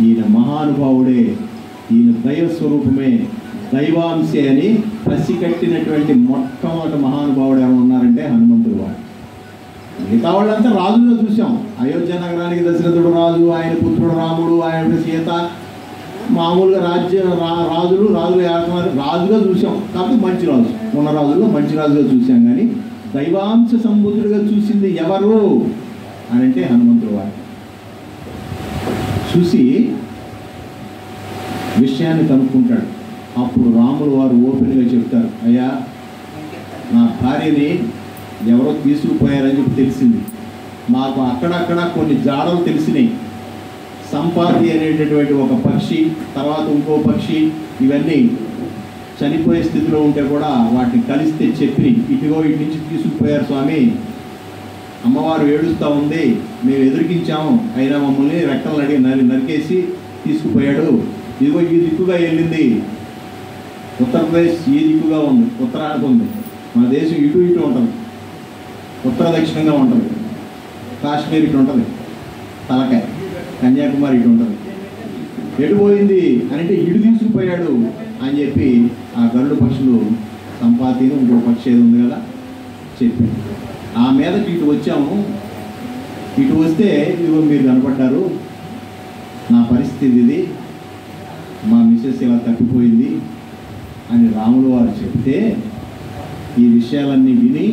ఈయన మహానుభావుడే, ఈయన దైవ స్వరూపమే, దైవాంశే అని పసికట్టినటువంటి మొట్టమొదటి మహానుభావుడు ఎవరు ఉన్నారంటే హనుమంతుడు వాడు. మిగతా వాళ్ళంతా రాజుల్లో చూసాం. అయోధ్య నగరానికి దశరథుడు రాజు, ఆయన పుత్రుడు రాముడు, ఆయన సీత, మామూలుగా రాజులు రాజుగా చూసాం. కాబట్టి మంచి రాజు, ఉన్న రాజుల్లో మంచి రాజుగా చూసాం. కానీ దైవాంశ సంబుద్ధుడిగా చూసింది ఎవరు అని అంటే హనుమంతుడు వాడు. చూసి విషయాన్ని కనుక్కుంటాడు. అప్పుడు రాములు వారు ఓపెన్గా చెప్తారు, అయ్యా నా భార్యని ఎవరో తీసుకుపోయారని చెప్పి తెలిసింది. మాకు అక్కడక్కడ కొన్ని జాడలు తెలిసినాయి. సంపాతి అనేటటువంటి ఒక పక్షి, తర్వాత ఇంకో పక్షి, ఇవన్నీ చనిపోయే స్థితిలో ఉంటే కూడా వాటిని కలిస్తే చెప్పి ఇటుగో ఇటు నుంచి తీసుకుపోయారు స్వామి, అమ్మవారు ఏడుస్తూ ఉంది, మేము ఎదురికించాము, అయినా మమ్మల్ని రెక్కలు నరికేసి తీసుకుపోయాడు. ఇదిగో ఈ దిక్కుగా వెళ్ళింది, ఉత్తరప్రదేశ్ ఈ దిక్కుగా ఉంది, ఉత్తరానికి ఉంది, మన దేశం ఇటు ఇటు ఉంటుంది, ఉత్తర దక్షిణంగా ఉంటుంది, కాశ్మీర్ ఇటు ఉంటుంది, తలకాయ కన్యాకుమారి ఇటు ఉంటుంది, ఎటు పోయింది అని అంటే ఇటు తీసుకుపోయాడు అని చెప్పి ఆ గరుడు పక్షులు సంపాతిని ఇంకో పక్షి ఏది ఉంది కదా చెప్పి ఆ మీదకి ఇటు వచ్చాము. ఇటు వస్తే ఇదిగో మీరు కనపడ్డారు, నా పరిస్థితి ఇది, మా మిస్సెస్ ఇలా తప్పిపోయింది అని రాములు వారు చెప్తే ఈ విషయాలన్నీ విని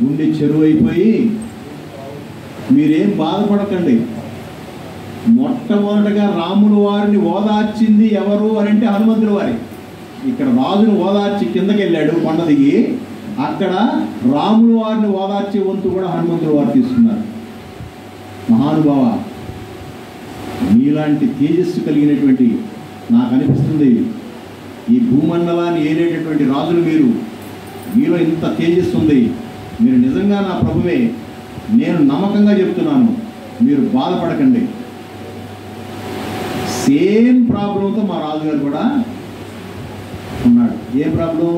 గుండె చెరువైపోయి, మీరేం బాధపడకండి, మొట్టమొదటగా రాములు వారిని ఓదార్చింది ఎవరు అని అంటే హనుమంతుడు వారి. ఇక్కడ రాజును ఓదార్చి కిందకి వెళ్ళాడు కొండ దిగి, అక్కడ రాములు వారిని ఓదార్చే వంతు కూడా హనుమంతుడు వారు తీసుకున్నారు. మహానుభావ, మీలాంటి తేజస్సు కలిగినటువంటి నాకు అనిపిస్తుంది ఈ భూమండలాన్ని ఏలేటటువంటి రాజులు మీరు, మీలో ఇంత తేజస్సు ఉంది, మీరు నిజంగా నా ప్రభువే, నేను నమ్మకంగా చెప్తున్నాను, మీరు బాధపడకండి. సేమ్ ప్రాబ్లంతో మా రాజుగారు కూడా ఉన్నాడు. ఏ ప్రాబ్లం?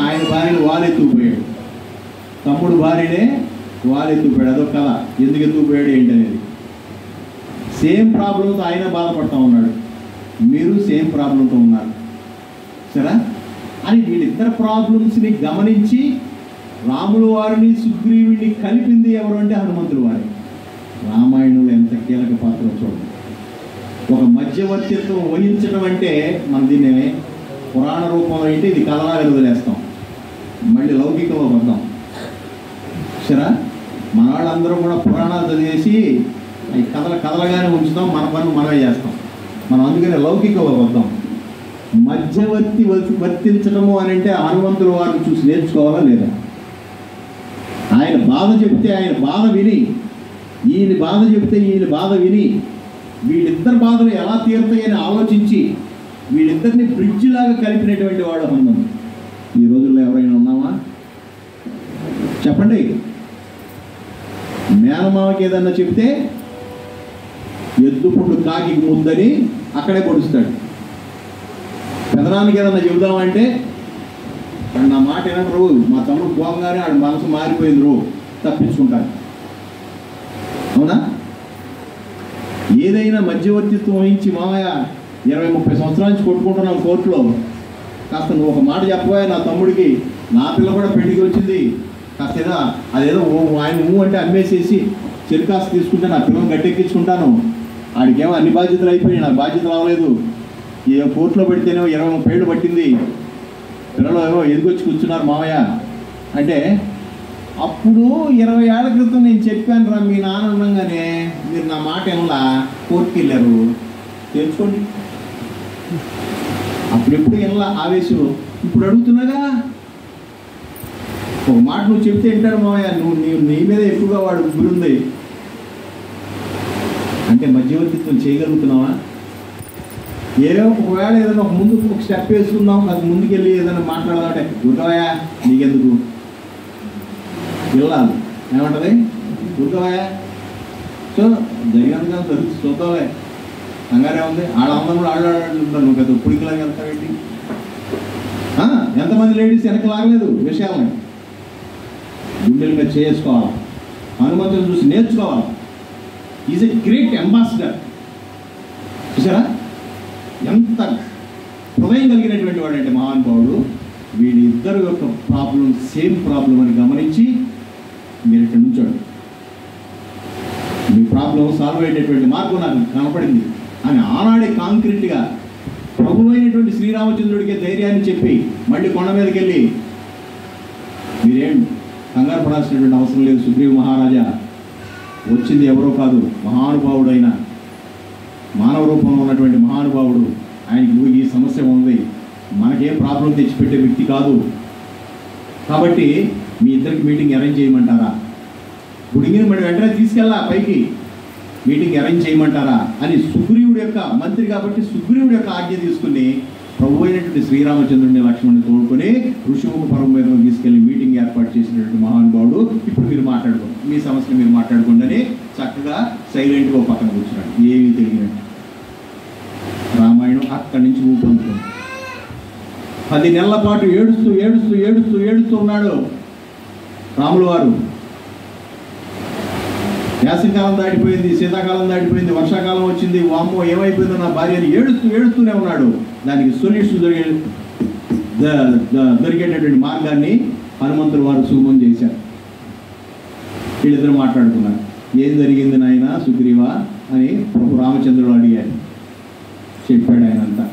ఆయన భార్యని వాలెత్తుకుపోయాడు, తమ్ముడు భార్యనే వాలెత్తుకుపోయాడు. అదొక కథ, ఎందుకు ఎత్తుకుపోయాడు ఏంటనేది. సేమ్ ప్రాబ్లంతో ఆయన బాధపడుతూ ఉన్నాడు, మీరు సేమ్ ప్రాబ్లంతో ఉన్నారు. సరే అని వీళ్ళిద్దరు ప్రాబ్లమ్స్ని గమనించి రాముల వారిని సుగ్రీవుని కలిపింది ఎవరు అంటే హనుమంతుడు వారి. రామాయణంలో ఎంత కీలక పాత్ర చూడండి. ఒక మధ్యవర్తిత్వం వహించడం అంటే మన దీన్ని పురాణ రూపంలో అయితే ఇది కథలాగా వదిలేస్తాం, మళ్ళీ లౌకికంలో వద్దాం. సరే, మన వాళ్ళందరూ కూడా పురాణాలు చదివేసి ఈ కథలుగానే ఉంచుతాం, మన పనులు మనమే చేస్తాం. మనం అందుకని లౌకికంలో వద్దాం. మధ్యవర్తి వర్తించడము అని అంటే హనుమంతుల వారిని చూసి నేర్చుకోవాలా లేదా? ఆయన బాధ చెప్తే ఆయన బాధ విని, ఈయన బాధ చెప్తే ఈయన బాధ విని, వీళ్ళిద్దరు బాధలు ఎలా తీరుతాయని ఆలోచించి వీళ్ళిద్దరిని బ్రిడ్జ్ లాగా కలిపినటువంటి వాడు హనుమంతుడు. ఈ రోజుల్లో ఎవరైనా ఉన్నామా చెప్పండి? మేనమామకి ఏదన్నా చెప్తే ఎద్దుపుండు కాకి ముందని అక్కడే పొడుస్తాడు. పెదనానికి ఏదన్నా చెబుదామంటే నా మాట ఏమంటారు, మా తమ్ముడు పోగానే ఆడ మనసు మారిపోయింది రో తప్పించుకుంటారు. అవునా? ఏదైనా మధ్యవర్తిత్వం వహించి మామయ్య 20-30 సంవత్సరాల నుంచి కొట్టుకుంటున్నాం కోర్టులో, కాస్త నువ్వు ఒక మాట చెప్పబోయా నా తమ్ముడికి, నా పిల్ల కూడా పెళ్లికి వచ్చింది, కాస్త ఏదో అదేదో ఆయన అంటే అమ్మేసేసి చెరుకాస్త తీసుకుంటే నా పిల్లలు గట్టెక్కించుకుంటాను, ఆడికేమో అన్ని బాధ్యతలు అయిపోయినాయి, నాకు బాధ్యత రావలేదు, ఏ కోర్టులో పెడితేనేమో 20-30 ఏళ్ళు పట్టింది, పిల్లలు ఏమో ఎదుగొచ్చి కూర్చున్నారు మామయ్య అంటే, అప్పుడు 20 ఏళ్ల క్రితం నేను చెప్పాను రా మీ నాన్న ఉండగానే మీరు నా మాట ఏమలా కోర్టుకి వెళ్ళారు తెలుసుకోండి. అప్పుడెప్పుడు ఎలా ఆవేశం, ఇప్పుడు అడుగుతున్నాగా ఒక మాట నువ్వు చెప్తే వింటాడు మామయ్య, నీ మీద ఎక్కువగా వాడు గురుంది అంటే మధ్యవర్తిత్వం చేయగలుగుతున్నావా? ఒకవేళ ఏదైనా ఒక ముందు ఒక స్టెప్ వేసుకుందాం, నాకు ముందుకెళ్ళి ఏదైనా మాట్లాడదామంటే గుర్తవయా నీకెందుకు వెళ్ళాలి ఏమంటది గుర్తవయా. సో జరిగినందుకు తెలుసు చూద్దాంలే, కంగారే ఉంది. ఆడమ్మ కూడా ఆడాడుంటాను, నువ్వు కదా పుడికిలాగా వెళ్తావేంటి? ఎంతమంది లేడీస్ వెనక లాగలేదు విషయాలని, గుండెల మీద చేసుకోవాలి, హనుమంతుని చూసి నేర్చుకోవాలి. Is a great ambassador. చూసారా ఎంత హృదయం కలిగినటువంటి వాడు అంటే మహానుభావుడు. వీళ్ళిద్దరు యొక్క ప్రాబ్లం సేమ్ ప్రాబ్లం అని గమనించి మీరు ఇక్కడ నుంచోడు, మీ ప్రాబ్లం సాల్వ్ అయ్యేటటువంటి మార్గం నాకు కనపడింది అని ఆనాడే కాంక్రీట్గా ప్రభు అయినటువంటి శ్రీరామచంద్రుడికి ధైర్యాన్ని చెప్పి మళ్ళీ కొండ మీదకి వెళ్ళి మీరేం కంగారు పడాల్సినటువంటి అవసరం లేదు, సుగ్రీవ మహారాజా వచ్చింది ఎవరో కాదు, మహానుభావుడైన మానవ రూపంలో ఉన్నటువంటి మహానుభావుడు, ఆయనకి ఈ సమస్య ఉంది, మనకేం ప్రాబ్లం తెచ్చిపెట్టే వ్యక్తి కాదు, కాబట్టి మీ ఇద్దరికి మీటింగ్ అరేంజ్ చేయమంటారా? గుడిగిని మరి వెంటనే తీసుకెళ్ళా పైకి, మీటింగ్ అరేంజ్ చేయమంటారా అని సుగ్రీవుడి యొక్క మంత్రి కాబట్టి సుగ్రీవుడి యొక్క ఆజ్ఞ తీసుకుని ప్రభు అయినటువంటి శ్రీరామచంద్రుడిని లక్ష్మణుని తోడుకొని ఋషిముఖ పర్వం మీద తీసుకెళ్ళి మీటింగ్ ఏర్పాటు చేసినటువంటి మహానుభావుడు. ఇప్పుడు మీరు మాట్లాడుకోండి, మీ సమస్యలు మీరు మాట్లాడుకోండి అని చక్కగా సైలెంట్గా పక్కన కూర్చున్నాడు, ఏమీ తెలియనట్టు. రామాయణం అక్కడి నుంచి ఊపందుకుంది. 10 నెలల పాటు ఏడుస్తూ ఏడుస్తూ ఏడుస్తూ ఏడుస్తూ ఉన్నాడు రాముల వారు. వేసవికాలం దాటిపోయింది, శీతాకాలం దాటిపోయింది, వర్షాకాలం వచ్చింది, వామ్మో ఏమైపోయిందో నా భార్య అని ఏడుస్తూనే ఉన్నాడు. దానికి సొల్యూషన్ దొరికేటటువంటి మార్గాన్ని హనుమంతుల వారు సుగమం చేశారు. వీళ్ళిద్దరు మాట్లాడుకున్నారు, ఏం జరిగింది నాయన సుగ్రీవా అని ప్రభు రామచంద్రుడు అడిగారు. చెప్పాడు ఆయనంతా.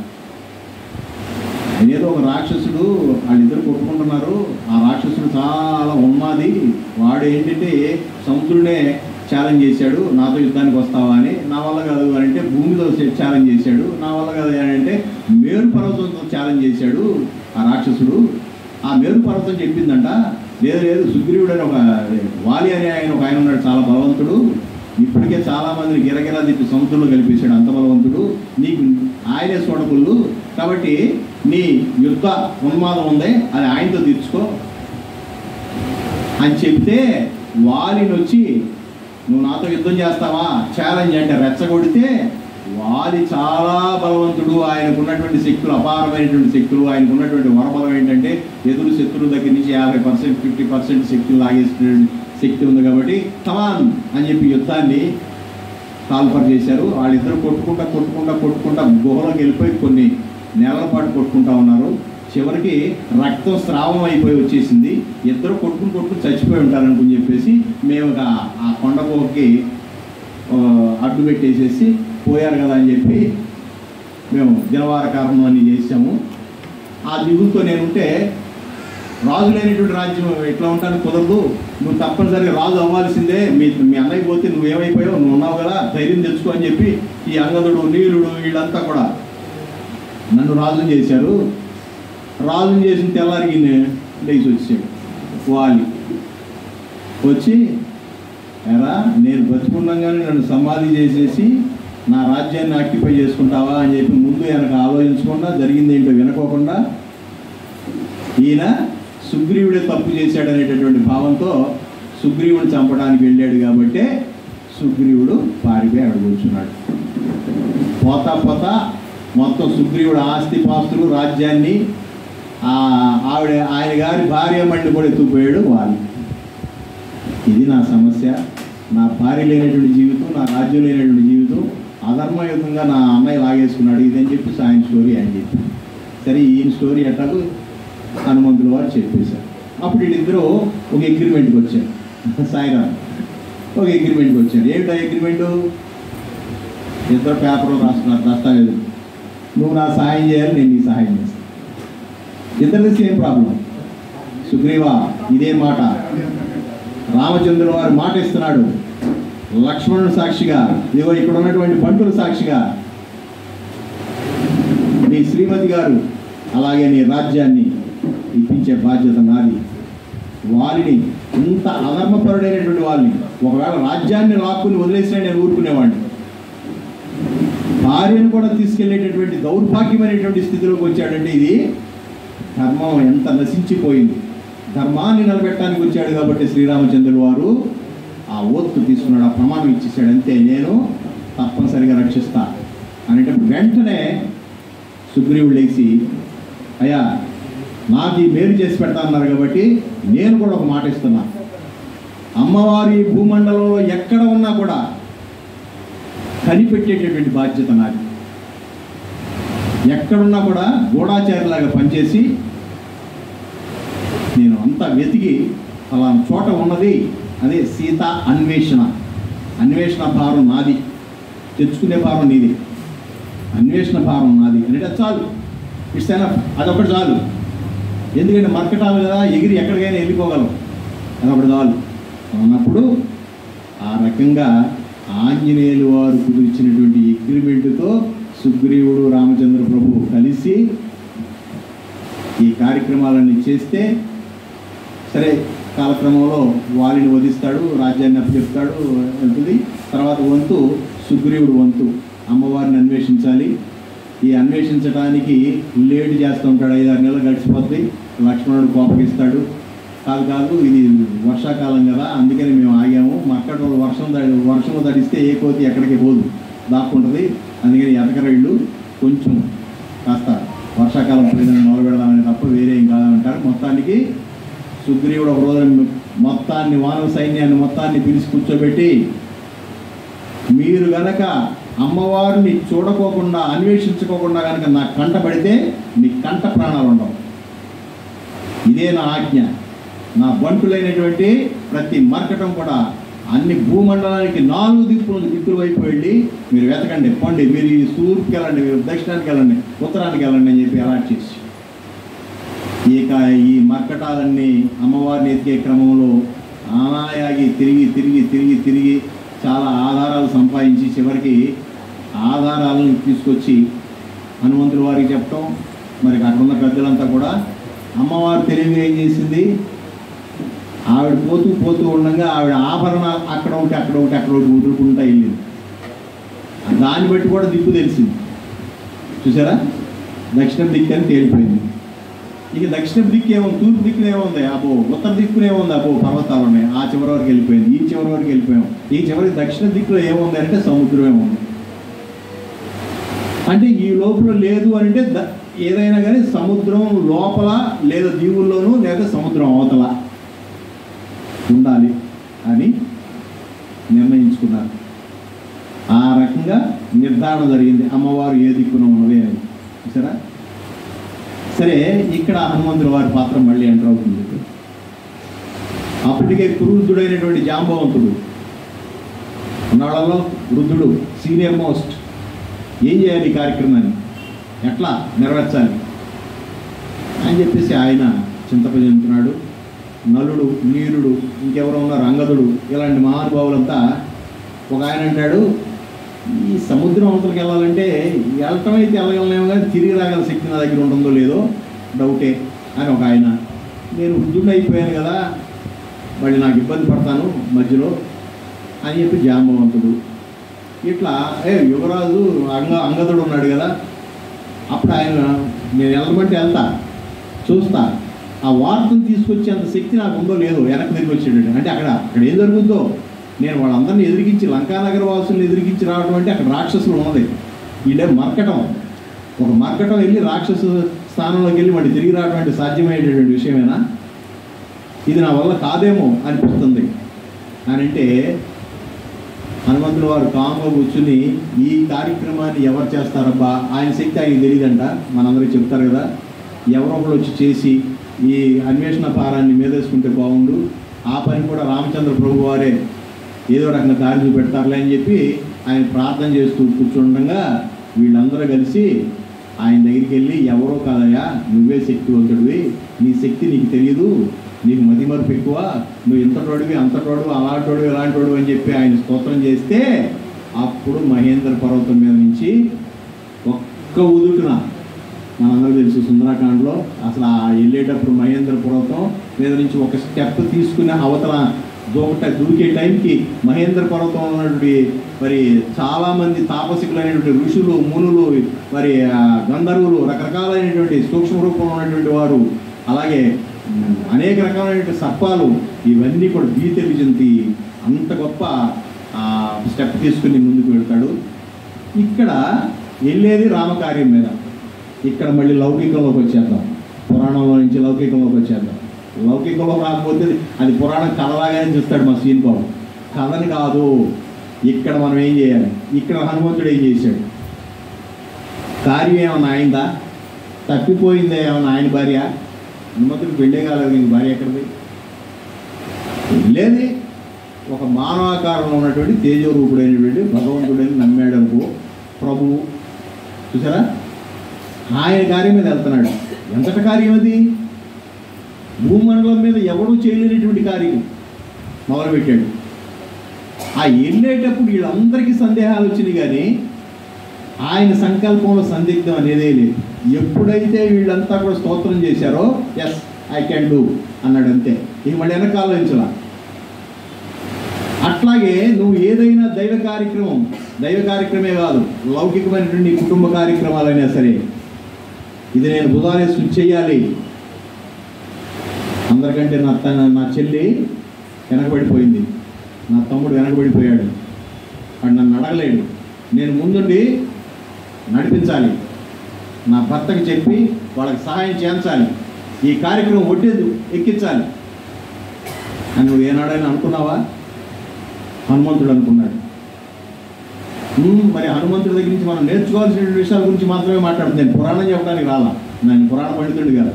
ఏదో ఒక రాక్షసుడు, వాళ్ళిద్దరు కొట్టుకుంటున్నారు, ఆ రాక్షసుడు చాలా ఉన్మాది, వాడు ఏంటంటే సముద్రుడే ఛాలెంజ్ చేశాడు, నాతో యుద్ధానికి వస్తావా అని. నా వల్ల కాదు అని అంటే భూమితో ఛాలెంజ్ చేశాడు. నా వల్ల కాదు అని అంటే మేరు పర్వతంతో ఛాలెంజ్ చేశాడు ఆ రాక్షసుడు. ఆ మేరు పర్వతం చెప్పిందంట, లేదు సుగ్రీవుడు అని ఒక వాలి అని ఆయన ఉన్నాడు, చాలా బలవంతుడు, ఇప్పటికే చాలామందిని గిరగిరా తిప్పి సముద్రంలో కలిపేశాడు, అంత బలవంతుడు, నీకు ఆయనే చూడకుళ్ళు, కాబట్టి నీ యుద్ధ ఉన్మాదం ఉంది, అది ఆయనతో తీర్చుకో అని చెప్తే వాలిని వచ్చి నువ్వు నాతో యుద్ధం చేస్తావా ఛాలెంజ్ అంటే రెచ్చగొడితే, వాలి చాలా బలవంతుడు, ఆయనకున్నటువంటి శక్తులు అపారమైనటువంటి శక్తులు, ఆయనకున్నటువంటి వరబలం ఏంటంటే ఎదురు శత్రువుల దగ్గర నుంచి 50% 50% శక్తులు లాగేసినటువంటి శక్తి ఉంది. కాబట్టి కమాన్ అని చెప్పి యుద్ధాన్ని కాల్పర్ చేశారు. వాళ్ళిద్దరు కొట్టుకుంటా గుహలోకి వెళ్ళిపోయి కొన్ని నెలల పాటు కొట్టుకుంటా ఉన్నారు. చివరికి రక్తం స్రావం అయిపోయి వచ్చేసింది. ఇద్దరు కొట్టుకుని చచ్చిపోయి ఉంటారనుకుని చెప్పేసి మేము ఆ కొండ గుహకి అడ్డు పెట్టేసేసి పోయారు కదా అని చెప్పి మేము దినవార కారణం అన్నీ చేసాము. ఆ దిగులతో నేనుంటే రాజు లేనిటువంటి రాజ్యం ఎట్లా ఉంటాను కుదరదు, నువ్వు తప్పనిసరిగా రాజు అవ్వాల్సిందే, మీ అన్నయ్య పోతే నువ్వేమైపోయావు, నువ్వు ఉన్నావు కదా, ధైర్యం తెచ్చుకో అని చెప్పి ఈ అంగదుడు నీలుడు వీళ్ళంతా కూడా నన్ను రాజుని చేశారు. రాజుని చేసిన తెల్లారికి లేచి వచ్చాడు వాలి. వచ్చి ఎరా నేను బతుకున్నాగానే నన్ను సమాధి చేసేసి నా రాజ్యాన్ని ఆక్యుపై చేసుకుంటావా అని చెప్పి ముందు వెనక ఆలోచించకుండా జరిగింది ఏంటో వినుకోకుండా ఈయన సుగ్రీవుడే తప్పు చేశాడనేటటువంటి భావంతో సుగ్రీవుని చంపడానికి వెళ్ళాడు. కాబట్టే సుగ్రీవుడు పారిపోయి అక్కడ కూర్చున్నాడు. పోతా మొత్తం సుగ్రీవుడు ఆస్తిపాస్తులు రాజ్యాన్ని ఆయన గారి భార్య మండి కూడా ఎత్తుకుపోయాడు వాలి. ఇది నా సమస్య, నా భార్య లేనటువంటి జీవితం, నా రాజ్యం లేనటువంటి జీవితం, అధర్మయుతంగా నా అన్నయ్య లాగేసుకున్నాడు, ఇదని చెప్పి ఆయన స్టోరీ ఆయన చెప్పి సరే ఈయన స్టోరీ ఎట్లాగో హనుమంతుల వారు చెప్పేశారు. అప్పుడు వీళ్ళిద్దరూ ఒక అగ్రిమెంట్కి వచ్చారు. సాయిరామ్ ఒక అగ్రిమెంట్కి వచ్చారు. ఏమిటా అగ్రిమెంటు? ఇద్దరు పేపర్లో రాస్తున్నారు దస్తావేజు, నువ్వు నా సహాయం చేయాలి, నేను నీ సహాయం చేస్తాను. ఇద్దరిది సేమ్ ప్రాబ్లం. సుగ్రీవా ఇదే మాట, రామచంద్రుల వారు మాట ఇస్తున్నాడు, లక్ష్మణుడు సాక్షిగా, ఇదిగో ఇక్కడ ఉన్నటువంటి బంటుల సాక్షిగా, నీ శ్రీమతి గారు అలాగే నీ రాజ్యాన్ని ఇప్పించే బాధ్యత నాది. వాళ్ళని ఇంత అధర్మపరుడైనటువంటి వాళ్ళని ఒకవేళ రాజ్యాన్ని లాక్కుని వదిలేసినా నేను ఊరుకునేవాడిని. భార్యను కూడా తీసుకెళ్లేటటువంటి దౌర్భాగ్యమైనటువంటి స్థితిలోకి వచ్చాడంటే ఇది ధర్మం ఎంత నశించిపోయింది. ధర్మాన్ని నిలబెట్టడానికి వచ్చాడు కాబట్టి శ్రీరామచంద్రుడు వారు ఆ ఓత్తు తీసుకున్నాడు, ఆ ప్రమాణం ఇచ్చేసాడు. అంతే, నేను తప్పనిసరిగా రక్షిస్తా అనేటప్పుడు వెంటనే సుగ్రీవుడు లేచి, అయ్యా నాకు ఈ మేలు చేసి పెడతా అన్నారు కాబట్టి నేను కూడా ఒక మాట ఇస్తున్నా. అమ్మవారి భూమండలంలో ఎక్కడ ఉన్నా కూడా కనిపెట్టేటటువంటి బాధ్యత నాది. ఎక్కడున్నా కూడా గూఢాచారిలాగా పనిచేసి నేను అంతా వెతికి అలా చోట ఉన్నది, అదే సీత అన్వేషణ భారం నాది, తెచ్చుకునే భారం నీది. అన్వేషణ భారం నాది అంటే చాలు, ఇట్స్ ఎనఫ్, అదొకటి చాలు. ఎందుకంటే మర్కటాలు కదా, ఎగిరి ఎక్కడికైనా వెళ్ళిపోగలం, అదొకటి చాలు అన్నప్పుడు ఆ రకంగా ఆంజనేయులు వారు కుదిర్చినటువంటి అగ్రిమెంటుతో సుగ్రీవుడు రామచంద్ర ప్రభు కలిసి ఈ కార్యక్రమాలన్నీ చేస్తే సరే, కాలక్రమంలో వాలిని వధిస్తాడు, రాజ్యాన్ని అప్పచెప్తాడు, వెళ్తుంది. తర్వాత వంతు సుగ్రీవుడు వంతు అమ్మవారిని అన్వేషించాలి. ఈ అన్వేషించడానికి లేట్ చేస్తూ ఉంటాడు, 5-6 నెలలు గడిచిపోతుంది. లక్ష్మణుడు కోపగిస్తాడు, కాదు ఇది వర్షాకాలం కదా అందుకని మేము ఆగాము, మక్కట వర్షంలో తడిస్తే ఏ కోతి ఎక్కడికి పోదు, దాక్కుంటుంది, అందుకని ఎతకరైళ్ళు కొంచెం కాస్త వర్షాకాలం ప్రజలను మొదలుపెడదామని తప్ప వేరే ఏం కాదంటారు. మొత్తానికి సుగ్రీవుడు ఒక రోజు మొత్తాన్ని వానర సైన్యాన్ని మొత్తాన్ని పిలిచి కూర్చోబెట్టి, మీరు గనక అమ్మవారిని చూడకోకుండా అన్వేషించుకోకుండా కనుక నా కంట పడితే మీ కంట ప్రాణాలు ఉండవు, ఇదే నా ఆజ్ఞ. నా బంటులైనటువంటి ప్రతి మర్కటం కూడా అన్ని భూమండలానికి 4 దిక్కుల వైపు వెళ్ళి మీరు వెతకండి, పండి, మీరు ఈ తూర్పుకి వెళ్ళండి, మీరు దక్షిణానికి వెళ్ళండి, ఉత్తరానికి వెళ్ళండి అని చెప్పి అలాట్ చేసి, ఇక ఈ మర్కటాలన్నీ అమ్మవారిని ఎత్తికే క్రమంలో ఆనాయాగి తిరిగి చాలా ఆధారాలు సంపాదించి చివరికి ఆధారాలను తీసుకొచ్చి హనుమంతుల వారికి చెప్పటం. మరి అక్కడ ఉన్న పెద్దలంతా కూడా అమ్మవారు తెలివిగా ఏం చేసింది, ఆవిడ పోతూ ఉండగా ఆవిడ ఆభరణాలు అక్కడ ఒకటి వదులుకుంటా వెళ్ళింది. దాన్ని బట్టి కూడా దిక్కు తెలిసింది. చూసారా, దక్షిణం దిక్కు అని తేలిపోయింది. ఇక దక్షిణ దిక్కు ఏముంది, తూర్పు దిక్కున ఏముంది, అబ్బో ఉత్తర దిక్కున ఏముంది, అబ్బో పర్వతాలు ఉన్నాయి, ఆ చివరి వరకు వెళ్ళిపోయింది, ఈ చివరి వరకు వెళ్ళిపోయాం. ఈ చివరికి దక్షిణ దిక్కులో ఏముంది అంటే సముద్రమే ఉంది. అంటే ఈ లోపల లేదు అంటే ఏదైనా కానీ సముద్రం లోపల లేదా దీవుల్లోనూ లేదా సముద్రం అవతల ఉండాలి అని నిర్ణయించుకున్నారు. ఆ రకంగా నిర్ధారణ జరిగింది అమ్మవారు ఏ దిక్కున ఉన్నది అని. చూసారా, సరే ఇక్కడ హనుమంతుల వారి పాత్ర మళ్ళీ ఎంటర్ అవుతుంది. అప్పటికే కురువృద్ధుడైనటువంటి జాంబవంతుడు ఉన్నాళ్ళలో వృద్ధుడు, సీనియర్ మోస్ట్, ఏం చేయాలి ఈ కార్యక్రమాన్ని, ఎట్లా నెరవేర్చాలి అని చెప్పేసి ఆయన చింతపజెందుతున్నాడు. నలుడు, నీరుడు, ఇంకెవరో ఉన్నారు, అంగదుడు, ఇలాంటి మహానుభావులంతా ఒక ఆయన అంటాడు, ఈ సముద్రం అవతలకి వెళ్ళాలంటే వెళ్ళటం అయితే వెళ్ళగలనేమో కానీ తిరిగి రాగల శక్తి నా దగ్గర ఉంటుందో లేదో డౌటే అని ఒక ఆయన. నేను వృద్ధుడు అయిపోయాను కదా, మళ్ళీ నాకు ఇబ్బంది పడతాను మధ్యలో అని చెప్పి జాంబవంతుడు. ఇట్లా యువరాజు అంగదుడు ఉన్నాడు కదా, అప్పుడు ఆయన నేను వెళ్ళమంటే వెళ్తా, చూస్తా, ఆ వార్తను తీసుకొచ్చేంత శక్తి నాకు ఉందో లేదో వెనక్కి తిరిగి వచ్చాడు. అంటే అక్కడ ఏం జరుగుతుందో, నేను వాళ్ళందరినీ ఎదిరిగించి లంకానగర వాసులను ఎదిరిగించి రావడం అంటే అక్కడ రాక్షసులు ఉన్నది. ఇదే మర్కటం, ఒక మర్కటం వెళ్ళి రాక్షసు స్థానంలోకి వెళ్ళి మళ్ళీ తిరిగి రావడం అంటే సాధ్యమయ్యేటటువంటి విషయమేనా, ఇది నా వల్ల కాదేమో అనిపిస్తుంది అని అంటే హనుమంతుల వారు కామ్గా కూర్చుని ఈ కార్యక్రమాన్ని ఎవరు చేస్తారబ్బా, ఆయన శక్తి ఆయనకి తెలియదంట, మనందరికీ చెప్తారు కదా, ఎవరో ఒకరు వచ్చి చేసి ఈ అన్వేషణ భారాన్ని మీదేసుకుంటే బాగుండు, ఆ పని కూడా రామచంద్ర ప్రభు వారే ఏదో రకంగా దారి చూపెడతారులే అని చెప్పి ఆయన ప్రార్థన చేస్తూ కూర్చుండగా వీళ్ళందరూ కలిసి ఆయన దగ్గరికి వెళ్ళి, ఎవరో కాదయ్యా, నువ్వే శక్తివంతుడివి, నీ శక్తి నీకు తెలియదు, నీకు మతిమరుపు ఎక్కువ, నువ్వు ఇంతటోడివి అంతటోడు అలాంటోడు ఇలాంటోడు అని చెప్పి ఆయన స్తోత్రం చేస్తే అప్పుడు మహేంద్ర పర్వతం మీద నుంచి ఒక్క ఉదుటున, మనందరూ తెలుసు సుందరాకాండలో అసలు ఆ వెళ్ళేటప్పుడు మహేంద్ర పర్వతం మీద నుంచి ఒక స్టెప్ తీసుకుని అవతల దూకే టైంకి మహేంద్ర పర్వతం ఉన్నటువంటి మరి చాలామంది తాపసికులైనటువంటి ఋషులు, మునులు, మరి గంధర్వులు, రకరకాలైనటువంటి సూక్ష్మ రూపంలో ఉన్నటువంటి వారు, అలాగే అనేక రకాలైనటువంటి సర్పాలు, ఇవన్నీ కూడా భీతి చెంది అంత గొప్ప స్టెప్ తీసుకుని ముందుకు వెళ్తాడు. ఇక్కడ వెళ్ళేది రామకార్యం మీద. ఇక్కడ మళ్ళీ లౌకికంలోకి వచ్చేద్దాం. పురాణంలో నుంచి లౌకికంలోకి వచ్చేద్దాం. లౌకికంలో రాకపోతే అది పురాణం కథలాగానే చూస్తాడు మా సీన్ బాబు. కథని కాదు, ఇక్కడ మనం ఏం చేయాలి. ఇక్కడ హనుమంతుడు ఏం చేశాడు? కార్యం ఏమన్నా అయిందా? తప్పిపోయిందే ఏమన్నా ఆయన భార్య? హనుమంతుడు పెళ్ళే కాలేదు, ఇంక భార్య ఎక్కడిది? వెళ్ళేది ఒక మానవాకారంలో ఉన్నటువంటి తేజరూపుడైనటువంటి భగవంతుడని నమ్మాడు అనుకో ప్రభువు. చూసారా, ఆయన కార్యం మీద వెళ్తున్నాడు. ఎంతటి కార్యం అది? భూమండలం మీద ఎవడూ చేయలేనటువంటి కార్యం మొదలుపెట్టాడు. ఆ వెళ్ళేటప్పుడు వీళ్ళందరికీ సందేహాలు వచ్చినాయి, కానీ ఆయన సంకల్పంలో సందిగ్ధం అనేదే లేదు. ఎప్పుడైతే వీళ్ళంతా కూడా స్తోత్రం చేశారో ఎస్ ఐ క్యాన్ డూ అన్నాడు, అంతే. ఇక మళ్ళీ వెనకాల ఆలోచించాల. అట్లాగే నువ్వు ఏదైనా దైవ కార్యక్రమే కాదు, లౌకికమైనటువంటి కుటుంబ కార్యక్రమాలైనా సరే, ఇది నేను బుధానేసి చెయ్యాలి. అందరికంటే నా చెల్లి వెనకబడిపోయింది, నా తమ్ముడు వెనకబడిపోయాడు, వాడు నన్ను అడగలేడు, నేను ముందుండి నడిపించాలి, నా భర్తకి చెప్పి వాళ్ళకి సహాయం చేయించాలి, ఈ కార్యక్రమం ఒడ్డేది ఎక్కించాలి అని నువ్వు ఏనాడైనా అనుకున్నావా? హనుమంతుడు అనుకున్నాడు. మరి హనుమంతుడి దగ్గర నుంచి మనం నేర్చుకోవాల్సిన విషయాల గురించి మాత్రమే మాట్లాడుతున్నాను. పురాణం చెప్పడానికి రాలా, నేను పురాణ పండితుడు కాదు.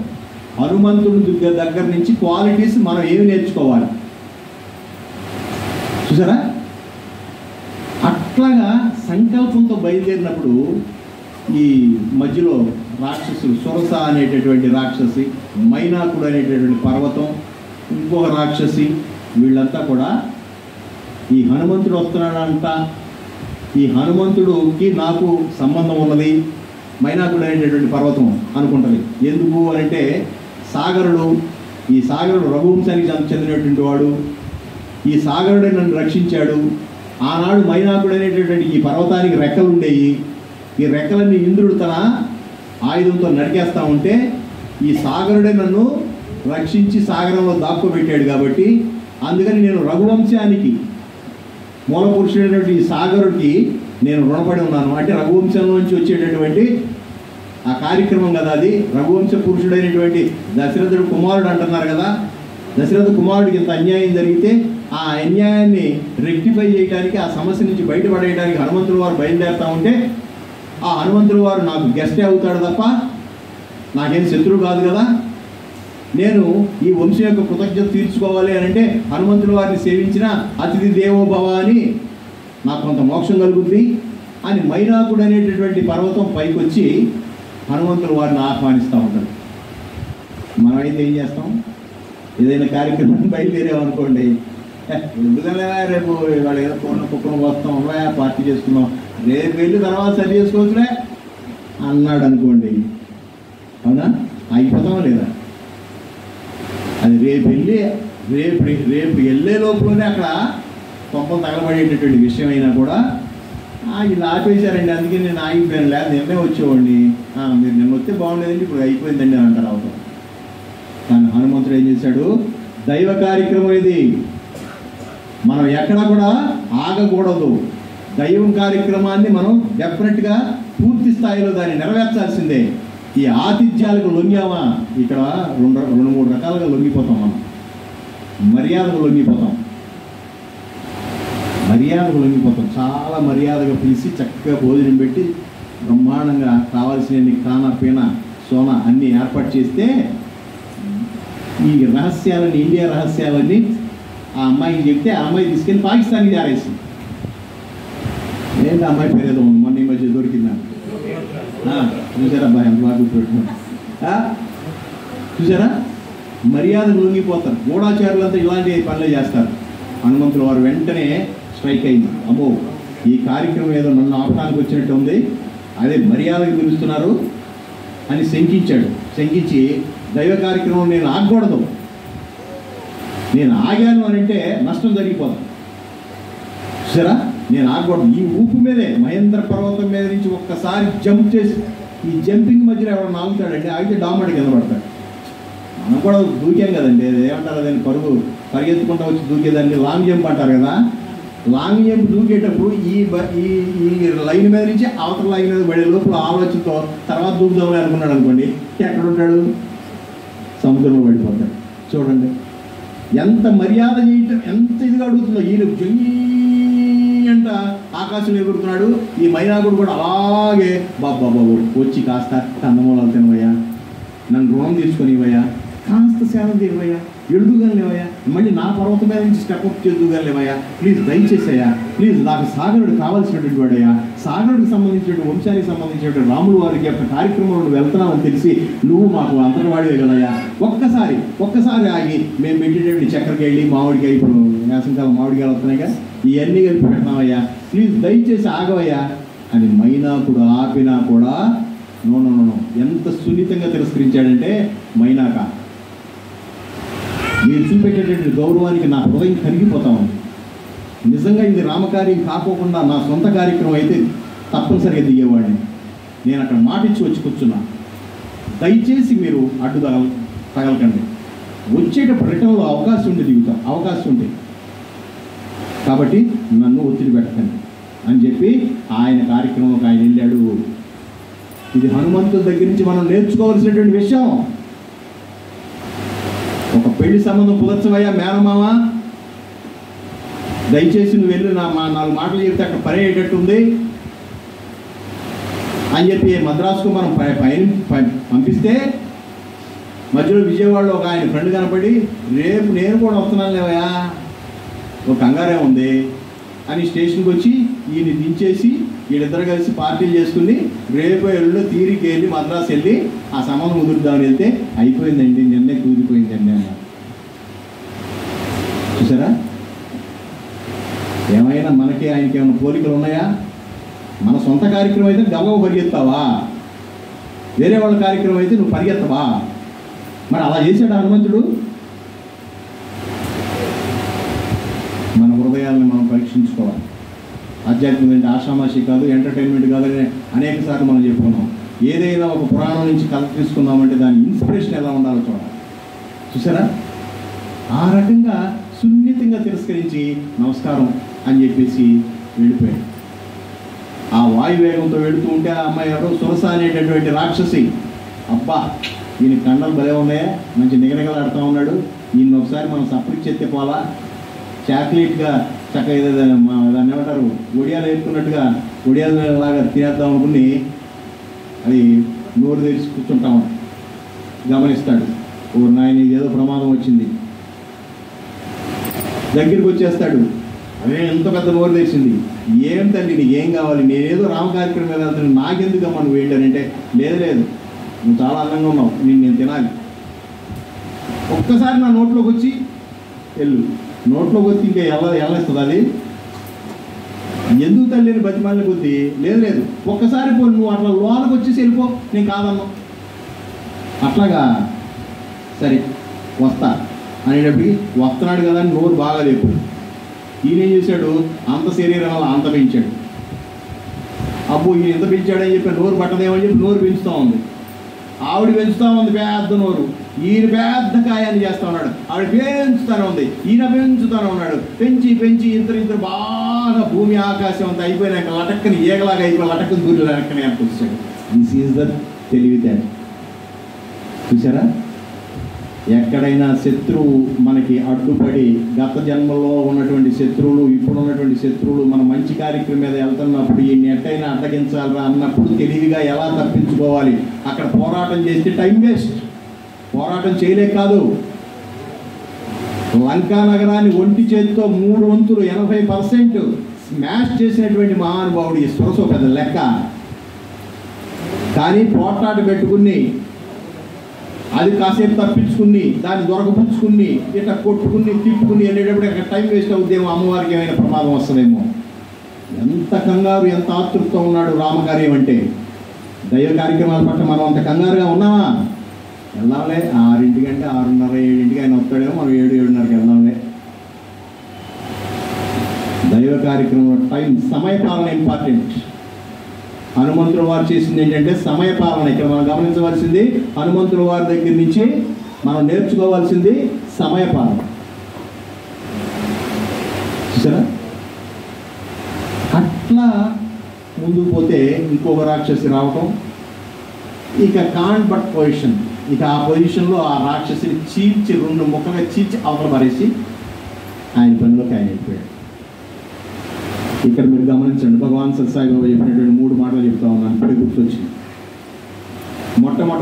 హనుమంతుడి దగ్గర నుంచి క్వాలిటీస్ మనం ఏమి నేర్చుకోవాలి చూసారా? అట్లాగా సంకల్పంతో బయలుదేరినప్పుడు ఈ మధ్యలో రాక్షసులు, సురస అనేటటువంటి రాక్షసి, మైనాకుడు అనేటటువంటి పర్వతం, ఇంకొక రాక్షసి, వీళ్ళంతా కూడా ఈ హనుమంతుడు వస్తున్నాడంట, ఈ హనుమంతుడికి నాకు సంబంధం ఉన్నది, మైనాకుడు అనేటటువంటి పర్వతం అనుకుంటుంది. ఎందుకు అంటే ఈ సాగరుడు రఘువంశానికి చెందినటువంటి వాడు, ఈ సాగరుడే నన్ను రక్షించాడు. ఆనాడు మైనాకుడు అనేటటువంటి ఈ పర్వతానికి రెక్కలు ఉండేవి. ఈ రెక్కలన్నీ ఇంద్రుడు తన ఆయుధంతో నరికేస్తూ ఉంటే ఈ సాగరుడే నన్ను రక్షించి సాగరంలో దాక్కోబెట్టాడు. కాబట్టి అందుకని నేను రఘువంశానికి మూల పురుషుడైనటువంటి ఈ సాగరుడికి నేను రుణపడి ఉన్నాను. అంటే రఘువంశంలో నుంచి వచ్చేటటువంటి ఆ కార్యక్రమం కదా అది. రఘువంశ పురుషుడైనటువంటి దశరథుడు కుమారుడు అంటున్నారు కదా. దశరథ కుమారుడికి ఇంత అన్యాయం జరిగితే ఆ అన్యాయాన్ని రెక్టిఫై చేయడానికి, ఆ సమస్య నుంచి బయటపడేయడానికి హనుమంతుడు వారు బయలుదేరుతూ ఉంటే ఆ హనుమంతుడు వారు నాకు గెస్టే అవుతాడు తప్ప నాకేం శత్రువు కాదు కదా. నేను ఈ వంశం యొక్క కృతజ్ఞత తీర్చుకోవాలి అని అంటే హనుమంతుడు వారిని సేవించిన అతిథి దేవోభవ అని నాకు కొంత మోక్షం కలుగుద్ది అని మైనాకుడు అనేటటువంటి పర్వతం పైకి వచ్చి హనుమంతుడు వారిని ఆహ్వానిస్తూ ఉంటాడు. మనమైతే ఏం చేస్తాం? ఏదైనా కార్యక్రమాన్ని బయలుదేరామనుకోండి, ఎందుకలే రేపు వాళ్ళు ఏదో కుక్కను వస్తాం, పార్టీ చేసుకున్నాం, రేపు వెళ్ళి తర్వాత సరి చేసుకోవచ్చులే అన్నాడు అనుకోండి, అవునా? అయిపోతామా లేదా? అది రేపు వెళ్ళే లోపలనే అక్కడ కొంపం తగలబడేటటువంటి విషయం అయినా కూడా ఇలా ఆపేశారండి, అందుకే నేను ఆగిపోయాను, లేదా నిన్నే వచ్చేవాడిని, మీరు నిన్న వస్తే బాగుండేదండి, ఇప్పుడు అయిపోయిందండి అని అంటారు అవతల. కానీ హనుమంతుడు ఏం చేశాడు? దైవ కార్యక్రమం ఇది, మనం ఎక్కడ కూడా ఆగకూడదు. దైవం కార్యక్రమాన్ని మనం డెఫినెట్గా పూర్తి స్థాయిలో దాన్ని నెరవేర్చాల్సిందే. ఈ ఆతిథ్యాలకు లొంగామా, ఇక్కడ రెండు మూడు రకాలుగా లొంగిపోతాం. మనం మర్యాదకు లొంగిపోతాం, చాలా మర్యాదగా పిలిచి చక్కగా భోజనం పెట్టి బ్రహ్మాండంగా కావాల్సిన కాన పీన సోన అన్నీ ఏర్పాటు చేస్తే ఈ రహస్యాలని, ఇండియా రహస్యాలన్నీ ఆ అమ్మాయికి చెప్తే ఆ అమ్మాయి తీసుకెళ్ళి పాకిస్తాన్కి జారేసింది. ఏంటి అమ్మాయి పేరు ఏదో ఉంది, మొన్న ఈ మధ్య దొరికిందా? చూసారా అబ్బాయి ఎంత బాగా గుర్తుపెట్టుకున్నాను. చూసారా, మర్యాదకు లొంగిపోతారు. గూఢాచారులంతా ఇలాంటి పనులు చేస్తారు. హనుమంతుడు వారు వెంటనే స్ట్రైక్ అయింది, అమ్మో ఈ కార్యక్రమం ఏదో నన్ను ఆపడానికి వచ్చినట్టు ఉంది, అదే మర్యాదకు పిలుస్తున్నారు అని శంకించాడు. శంకించి దైవ కార్యక్రమం నేను ఆగకూడదు, నేను ఆగాను అని అంటే నష్టం జరిగిపోతాను. సరే, నేను ఆగకూడదు. ఈ ఊపు మీదే మహేంద్ర పర్వతం మీద నుంచి ఒక్కసారి జంప్ చేసి, ఈ జంపింగ్ మధ్యలో ఎవరైనా ఆగుతాడంటే ఆగితే డామడి కింద పడతాడు. మనం కూడా దూకాం కదండి, ఏమంటారు అదని పరిగెత్తుకుంటూ వచ్చి దూకేదాన్ని లాంగ్ జంప్ అంటారు కదా. లాంగ్ జంప్ దూకేటప్పుడు ఈ లైన్ మీద నుంచి అవతల లైన్ మీద పడే లోపల ఆలోచనతో తర్వాత దూకుదామని అనుకున్నాడు అనుకోండి, ఎక్కడ ఉంటాడు? సముద్రంలో పడిపోతాడు. చూడండి ఎంత మర్యాద చేయటం, ఎంత ఇదిగా అడుగుతుందో. ఈయన జంగి అంట ఆకాశంలో ఎగురుతున్నాడు. ఈ మైనాకుడు కూడా అలాగే బాబు వచ్చి కాస్త కందమూలాలు తినవయ్యా, నన్ను రుణం తీసుకునివయ్యా, కాస్త సేవ తీయవయ్యా, ఎడుదుగానివయ్యా, మళ్ళీ నా పర్వతం మీద నుంచి స్టెప్అప్ చేద్దుగానివయ్యా, ప్లీజ్ దయచేసయ్యా, ప్లీజ్ నాకు సాగరుడు కావాల్సినటువంటి వాడయ్యా, సాగరుడికి సంబంధించినటువంటి వంశానికి సంబంధించినటువంటి రాములు వారికి యొక్క కార్యక్రమంలో వెళ్తున్నామని తెలిసి నువ్వు మాకు అంతర్వాడివే కదయ్యా, ఒక్కసారి ఆగి మేము పెట్టేటువంటి చక్కెరకాయలు మామిడికాయ, ఇప్పుడు వేసంకాలం మామిడికాయలు వస్తున్నాయిగా, ఇవన్నీ కలిపి పెట్టినామయ్యా, ప్లీజ్ దయచేసి ఆగవయ్యా అని మైనాకుడు ఆపినా కూడా నో. ఎంత సున్నితంగా తిరస్కరించాడంటే మైనాక, మీరు చూపెట్టేటువంటి గౌరవానికి నా హృదయం కరిగిపోతా ఉంది. నిజంగా ఇది రామకార్యం కాకోకుండా నా సొంత కార్యక్రమం అయితే తప్పనిసరిగా దిగేవాడిని. నేను అక్కడ మాటిచ్చి వచ్చి కూర్చున్నా, దయచేసి మీరు అడ్డు తగలకండి, వచ్చేటప్పుడు రిటర్న్లో అవకాశం ఉండి దిగుతాం, అవకాశం ఉంది కాబట్టి నన్ను ఒత్తిడి పెట్టకండి అని చెప్పి ఆయన కార్యక్రమంలోకి ఆయన వెళ్ళాడు. ఇది హనుమంతుల దగ్గర నుంచి మనం నేర్చుకోవాల్సినటువంటి విషయం. ఒక పెళ్లి సంబంధం కుదర్చవయ్యా మేనమామ, దయచేసి నువ్వు వెళ్ళి నా 4 మాటలు చెప్తే అక్కడ పని అయ్యేటట్టు ఉంది అని చెప్పి మద్రాసుకు మనం పంపిస్తే మధ్యలో విజయవాడలో ఒక ఆయన ఫ్రెండ్ కనపడి, రేపు నేను కూడా వస్తున్నాను లేవయ్యా, ఒక కంగారే ఉంది అని స్టేషన్కి వచ్చి ఈయన దించేసి వీళ్ళిద్దరు కలిసి పార్టీలు చేసుకుని రేపు ఎల్లుండో తీరికి వెళ్ళి మద్రాసు వెళ్ళి ఆ సంబంధం కుదురుద్దామని వెళ్తే అయిపోయిందండి, నిన్నే కుదిరిపోయిందండి అన్నారు. చూసారా, ఏమైనా మనకి ఆయనకి ఏమైనా పోలికలు ఉన్నాయా? మన సొంత కార్యక్రమం అయితే గబగబ పరిగెత్తావా, వేరే వాళ్ళ కార్యక్రమం అయితే నువ్వు పరిగెత్తవా? మరి అలా చేశాడు హనుమంతుడు. మన హృదయాలను మనం పరీక్షించుకోవాలి. ఆధ్యాత్మికం అంటే ఆషామాషి కాదు, ఎంటర్టైన్మెంట్ కాదని అనేక సార్లు మనం చెప్పుకున్నాం. ఏదైనా ఒక పురాణం నుంచి కథ తీసుకుందామంటే దాని ఇన్స్పిరేషన్ ఎలా ఉండాలో చూడాలి. చూసారా, ఆ రకంగా సున్నితంగా తిరస్కరించి నమస్కారం అని చెప్పేసి వెళ్ళిపోయాడు. ఆ వాయువేగంతో వెళుతూ ఉంటే ఆ అమ్మాయి ఎవరో సురస అనేటటువంటి రాక్షసి, అబ్బా ఈయన కండలు భలే ఉన్నాయా, మంచి నిగనిగలాడుతూ ఉన్నాడు, ఈయన ఒకసారి మనం సపరేట్ చెత్తే పోలా, చాక్లెట్గా చక్కగా దాన్ని ఏమంటారు ఒడియాలు వేసుకున్నట్టుగా ఒడియాలలాగా తినేద్దాం అనుకుని అది నోరు తెరిచి కూర్చుంటాం. గమనిస్తాడు, ఓ నాయన ఏదో ప్రమాదం వచ్చింది, దగ్గరికి వచ్చేస్తాడు. అదే ఎంత పెద్ద నోరు తెరిచింది, ఏం తల్లి నీకేం కావాలి, నేనేదో రామ కార్యక్రమం మీద వెళ్తాను, నాకెందుకమ్మా నువ్వు వెళ్ళానంటే, లేదు నువ్వు చాలా అందంగా ఉన్నావు, నేను తినాలి, ఒక్కసారి నా నోట్లోకి వచ్చి వెళ్ళు. నోట్లోకి వచ్చి ఇంకా వెళ్ళేస్తుంది అది. ఎందుకు తల్లిని బతిమాలిన కొద్దీ లేదు ఒక్కసారి పో, నువ్వు అట్లా లోనకు వచ్చేసి వెళ్ళిపో, నేను కాదన్నా. అట్లాగా సరే వస్తా అనేటప్పటికి వస్తున్నాడు కదా అని నోరు బాగా లేపు. ఈయన ఏం చేశాడు, అంత శరీరం వల్ల అంత పెంచాడు. అబ్బో ఈయన ఎంత పెంచాడని చెప్పి నోరు పట్టదేమని చెప్పి నోరు పెంచుతూ ఉంది. ఆవిడ పెంచుతూ ఉంది పెద్ద నోరు, ఈయన పెద్ద కాయాన్ని చేస్తూ ఉన్నాడు. ఆవిడ పెంచుతూనే ఉంది, ఈయన పెంచుతూనే ఉన్నాడు. పెంచి ఇద్దరు బాగా భూమి ఆకాశం అంతా అయిపోయినాక లటక్కని ఏగలాగా అయిపోయి లటక్కని దూరి లటక్కని వచ్చాడు. దిస్ ఈజ్ ద తెలివితేట. చూసారా, ఎక్కడైనా శత్రువు మనకి అడ్డుపడి, గత జన్మలో ఉన్నటువంటి శత్రువులు, ఇప్పుడు ఉన్నటువంటి శత్రువులు మన మంచి కార్యక్రమం మీద వెళ్తున్నప్పుడు ఈ ఎట్టయినా అడ్డగించాలరా అన్నప్పుడు తెలివిగా ఎలా తప్పించుకోవాలి, అక్కడ పోరాటం చేస్తే టైం వేస్ట్. పోరాటం చేయలేక కాదు, లంకా నగరాన్ని ఒంటి చేతితో 3 వంతులు 80% స్మాష్ చేసినటువంటి మహానుభావుడి సురసో పెద్ద లెక్క. కానీ పోట్లాట పెట్టుకుని అది కాసేపు తప్పించుకుని దాన్ని దొరకపుచ్చుకుని ఇట్లా కొట్టుకుని తిప్పుకుని వెళ్ళేటప్పుడు అక్కడ టైం వేస్ట్ అవుద్దేమో, అమ్మవారికి ఏమైనా ప్రమాదం వస్తుందేమో. ఎంత కంగారు, ఎంత ఆతృతతో ఉన్నాడు రామకార్యం అంటే. దైవ కార్యక్రమాల పట్ల మనం అంత కంగారుగా ఉన్నామా? వెళ్దాంలే 6:00 అంటే 6:30 7:00 ఆయన వస్తాడేమో, మనం 7:30కి వెళ్దాంలే. దైవ కార్యక్రమం టైం, సమయపాలన ఇంపార్టెంట్. హనుమంతుల వారు చేసింది ఏంటంటే సమయపాలన. ఇక్కడ మనం గమనించవలసింది, హనుమంతుల వారి దగ్గర నుంచి మనం నేర్చుకోవాల్సింది సమయపాలన. చూసారా? అట్లా ముందుకు పోతే ఇంకొక రాక్షసి రావటం, ఇక కాంట్ బట్ పొజిషన్, ఇక ఆ పొజిషన్లో ఆ రాక్షసిని చీల్చి 2 ముక్కలుగా చీల్చి అవతల పడేసి ఆయన పనిలోకి ఆయన వెళ్ళిపోయాడు. ఇక్కడ మీరు గమనించండి, భగవాన్ సత్సాయి బాబా చెప్పినటువంటి 3 మాటలు చెప్తా ఉన్నాను, ఇప్పటికి గుర్తొచ్చింది. మొట్టమొదటి